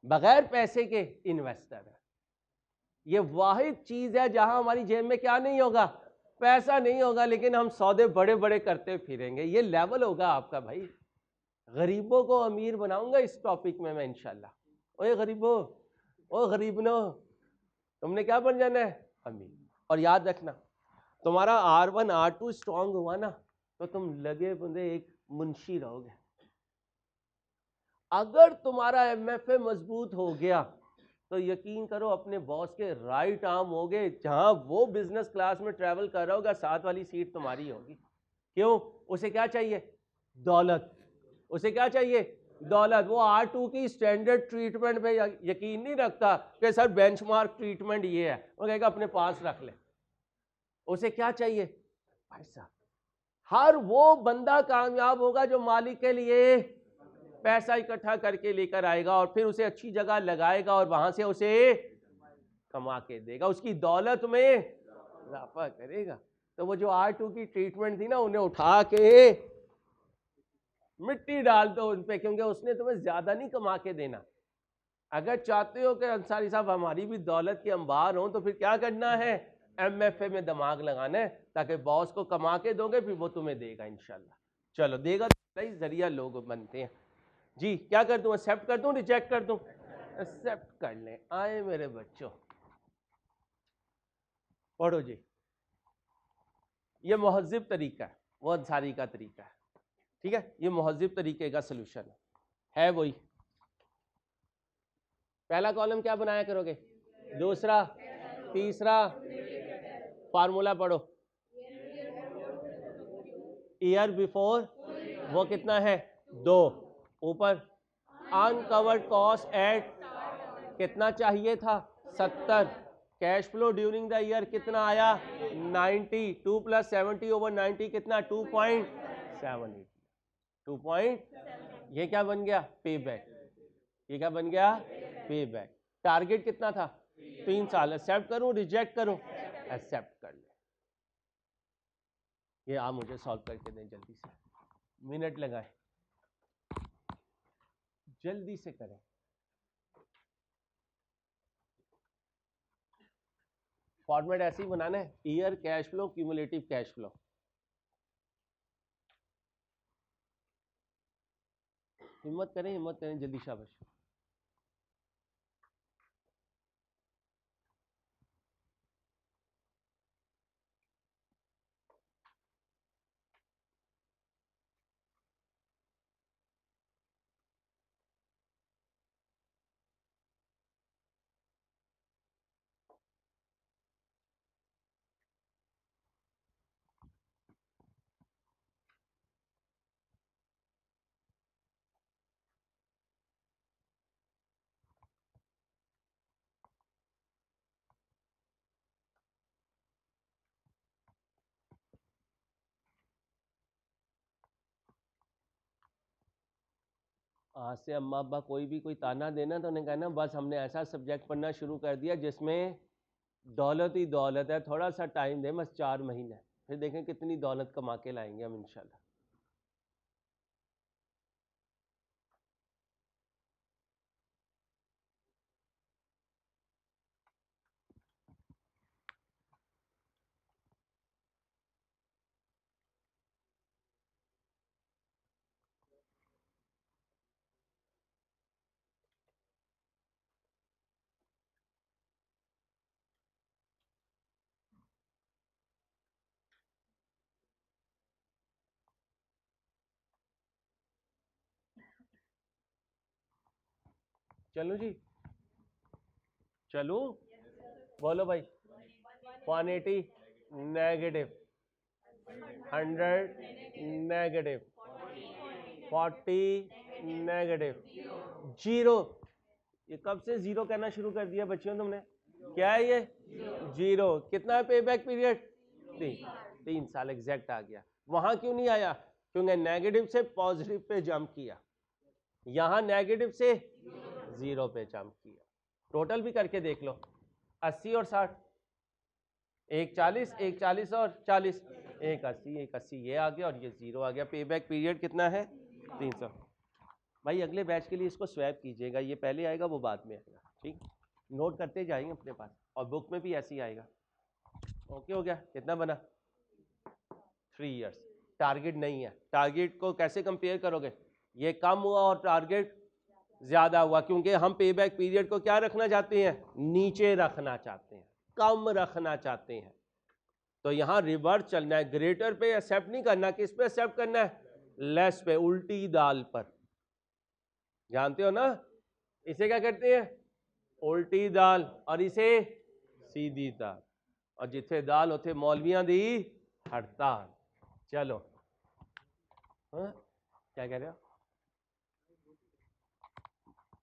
[SPEAKER 1] बगैर पैसे के इन्वेस्टर हैं। ये वाहिद चीज है जहां हमारी जेब में क्या नहीं होगा? पैसा नहीं होगा, लेकिन हम सौदे बड़े बड़े करते फिरेंगे। ये लेवल होगा आपका भाई। गरीबों को अमीर बनाऊंगा इस टॉपिक में मैं इंशाल्लाह। ओए गरीबो, ओ गरीबनो, तुमने क्या बन जाना है? अमीर। और याद रखना, तुम्हारा R1 R2 स्ट्रांग हुआ ना तो तुम लगे बंदे एक मुंशी रहोगे। अगर तुम्हारा एमएफए मजबूत हो गया तो यकीन करो अपने बॉस के राइट आर्म होगे, जहां वो बिजनेस क्लास में ट्रैवल कर रहा होगा, साथ वाली सीट तुम्हारी होगी। क्यों? उसे क्या चाहिए? दौलत। उसे क्या चाहिए? दौलत। वो R2 की स्टैंडर्ड ट्रीटमेंट पे यकीन नहीं रखता कि सर बेंचमार्क ट्रीटमेंट ये है, वो कहेगा अपने पास रख ले। उसे क्या चाहिए? पैसा। हर वो बंदा कामयाब होगा जो मालिक के लिए पैसा इकट्ठा करके लेकर आएगा और फिर उसे अच्छी जगह लगाएगा और वहां से उसे कमा के देगा, उसकी दौलत में इजाफा करेगा। तो वो जो R2 की ट्रीटमेंट थी ना, उन्हें उठा के मिट्टी डाल दो उन पे, क्योंकि उसने तुम्हें ज्यादा नहीं कमा के देना। अगर चाहते हो कि अंसारी साहब हमारी भी दौलत के अंबार हो, तो फिर क्या करना है? एमएफए में दिमाग लगाना है, ताकि बॉस को कमा के दोगे फिर वो तुम्हें देगा इंशाल्लाह। चलो देगा तो ही जरिया लोग बनते हैं जी। क्या कर दूं? एक्सेप्ट कर दूं, रिजेक्ट कर दूं? एक्सेप्ट कर लें। आए मेरे बच्चों, पढ़ो जी। ये मुहज्जिब तरीका है, वो अंसारी का तरीका है। ठीक है, ये महज़िब तरीके का सोल्यूशन है वही। पहला कॉलम क्या बनाया करोगे, दूसरा, तीसरा, फार्मूला पढ़ो, ईयर बिफोर वो कितना है 2, ऊपर अनकवर्ड कॉस्ट एट कितना चाहिए था 70, cash flow during the year कितना आया 90, 2 + 70/90 कितना 2.78, 2. ये क्या बन गया पे बैक, ये क्या बन गया पे बैक। टारगेट कितना था 3 साल, एक्सेप्ट करूं रिजेक्ट करूं, एक्सेप्ट कर ले। ये आप मुझे सॉल्व करके दें जल्दी से, मिनट लगाए, जल्दी से करें। फॉर्मेट ऐसे ही बनाना है, year cash flow, cumulative cash flow. हिम्मत करें जल्दी, शाबाश। आज से अम्मा अब्बा कोई ताना देना तो उन्हें कहना बस हमने ऐसा सब्जेक्ट पढ़ना शुरू कर दिया जिसमें दौलत ही दौलत है, थोड़ा सा टाइम दे, बस 4 महीने, फिर देखें कितनी दौलत कमा के लाएंगे हम इंशाल्लाह। चलो जी, चलो बोलो भाई, 180 नेगेटिव, 100 नेगेटिव, 40 नेगेटिव, 0। ये कब से 0 कहना शुरू कर दिया बच्चों तुमने, क्या है ये 0, कितना है पे बैक पीरियड 3 साल एग्जैक्ट आ गया। वहां क्यों नहीं आया, क्योंकि नेगेटिव से पॉजिटिव पे जंप किया, यहां नेगेटिव से 0 पे जंप किया। टोटल भी करके देख लो, 80 और 60, एक 40, एक 40 और 40, एक 80, एक 80 ये आ गया और ये 0 आ गया। पे बैक पीरियड कितना है 300। भाई अगले बैच के लिए इसको स्वैप कीजिएगा, ये पहले आएगा वो बाद में आएगा, ठीक, नोट करते जाएंगे अपने पास, और बुक में भी ऐसे ही आएगा। ओके हो गया, कितना बना 3 इयर्स। टारगेट नहीं है, टारगेट को कैसे कंपेयर करोगे, ये कम हुआ और टारगेट ज्यादा हुआ, क्योंकि हम पे बैक पीरियड को क्या रखना चाहते हैं, नीचे रखना चाहते हैं, कम रखना चाहते हैं। तो यहां रिवर्स चलना है, ग्रेटर पे एक्सेप्ट नहीं करना, किस पे एक्सेप्ट करना है, लेस पे, उल्टी दाल पर। जानते हो ना इसे क्या कहते हैं, उल्टी दाल, और इसे सीधी दाल, और जिथे दाल उथे मौलवियां दी हड़ताल। चलो हाँ? क्या कह रहे हो,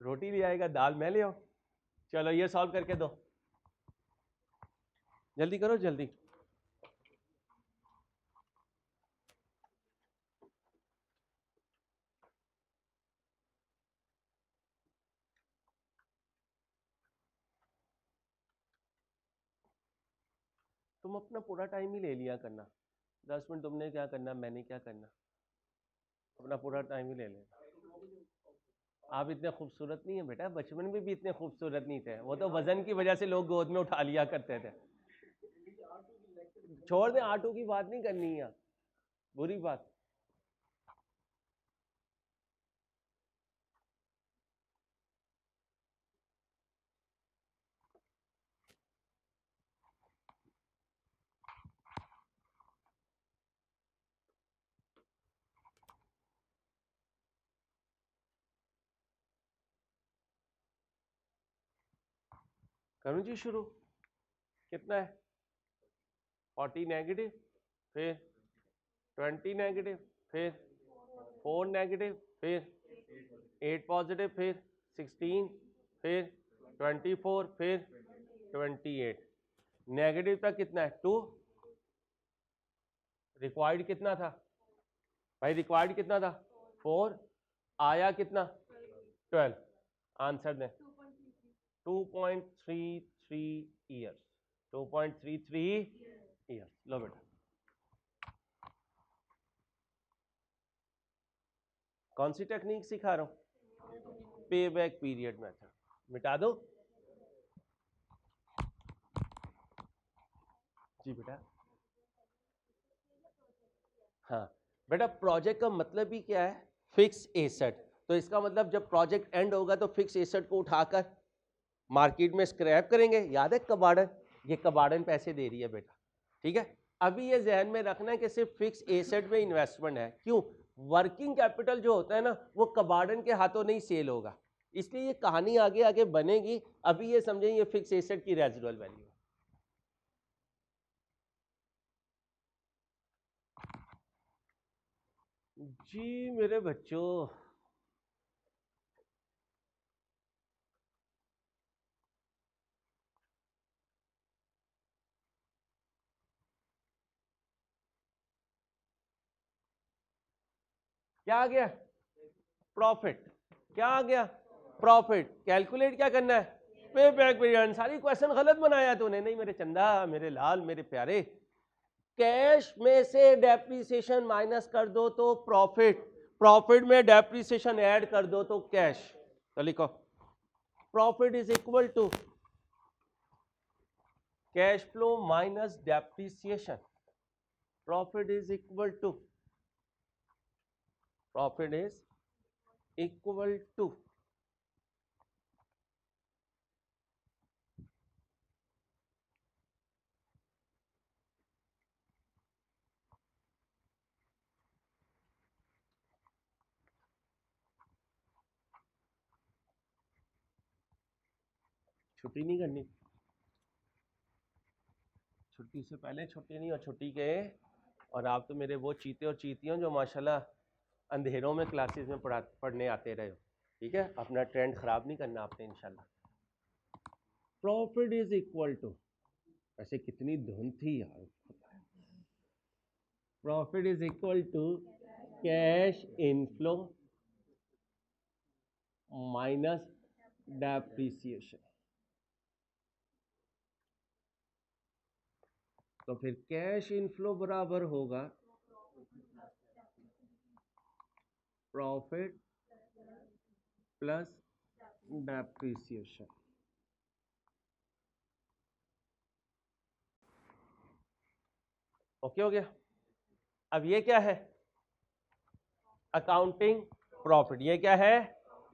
[SPEAKER 1] रोटी ले आएगा दाल मैं ले आओ। चलो ये सॉल्व करके दो, जल्दी करो जल्दी। तुम अपना पूरा टाइम ही ले लिया करना, 10 मिनट तुमने क्या करना, मैंने क्या करना, अपना पूरा टाइम ही ले लेना। आप इतने खूबसूरत नहीं है बेटा, बचपन में भी इतने खूबसूरत नहीं थे, वो तो वजन की वजह से लोग गोद में उठा लिया करते थे। छोड़ दे, आटू की बात नहीं करनी है, बुरी बात। करूँ जी शुरू? कितना है? 40 नेगेटिव, फिर 20 नेगेटिव, फिर 4 नेगेटिव, फिर 8 पॉजिटिव, फिर 16, फिर 24, फिर 28। नेगेटिव तक कितना है? 2। रिक्वायर्ड कितना था भाई? रिक्वायर्ड कितना था? 4। आया कितना? 12। आंसर दें। 2.33 ईयर्स। 2.33 ईयर्स। लो बेटा, कौन सी टेक्निक सिखा रहा हूं? पे बैक पीरियड मेथड। मिटा दो जी बेटा। हाँ बेटा, प्रोजेक्ट का मतलब ही क्या है? Fix asset. तो इसका मतलब जब प्रोजेक्ट एंड होगा तो फिक्स एसेट को उठाकर मार्केट में स्क्रैप करेंगे। याद है कबाड़न? ये कबाड़न पैसे दे रही है बेटा, ठीक है। अभी ये जहन में रखना है कि सिर्फ फिक्स एसेट में इन्वेस्टमेंट है। क्यों? वर्किंग कैपिटल जो होता है ना, वो कबाड़न के हाथों नहीं सेल होगा, इसलिए ये कहानी आगे आगे बनेगी। अभी ये समझें ये फिक्स एसेट की रेजिडुअल वैल्यू है। जी मेरे बच्चों, क्या आ गया? प्रॉफिट। क्या आ गया? प्रॉफिट। कैलकुलेट क्या करना है? पे बैक पीरियड। सारी क्वेश्चन गलत बनाया तूने। नहीं मेरे चंदा, मेरे लाल, मेरे प्यारे, कैश में से डेप्रिसिएशन माइनस कर दो तो प्रॉफिट, प्रॉफिट में डेप्रिसिएशन ऐड कर दो तो कैश। तो लिखो profit is equal to cash flow minus depreciation. Profit is equal to, profit is equal to छुट्टी नहीं करनी, छुट्टी से पहले छुट्टी नहीं, और छुट्टी के, और आप तो मेरे वो चीते और चीतियों जो माशाल्लाह अंधेरों में क्लासेस में पढ़ने आते रहे हो, ठीक है। अपना ट्रेंड खराब नहीं करना आपने इंशाल्लाह। प्रॉफिट इज इक्वल टू, ऐसे कितनी धुन थी यार। Profit is equal to cash inflow minus depreciation. तो फिर कैश इनफ्लो बराबर होगा प्रॉफिट प्लस डेप्रिसिएशन। ओके हो गया? अब ये क्या है? Accounting profit. ये क्या है?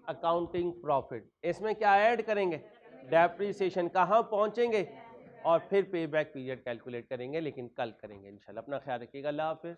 [SPEAKER 1] Accounting profit. इसमें क्या ऐड करेंगे? डेप्रिसिएशन। कहाँ पहुंचेंगे? और फिर पे बैक पीरियड कैलकुलेट करेंगे, लेकिन कल करेंगे इंशाल्लाह। अपना ख्याल रखिएगा। अल्लाह हाफिज़।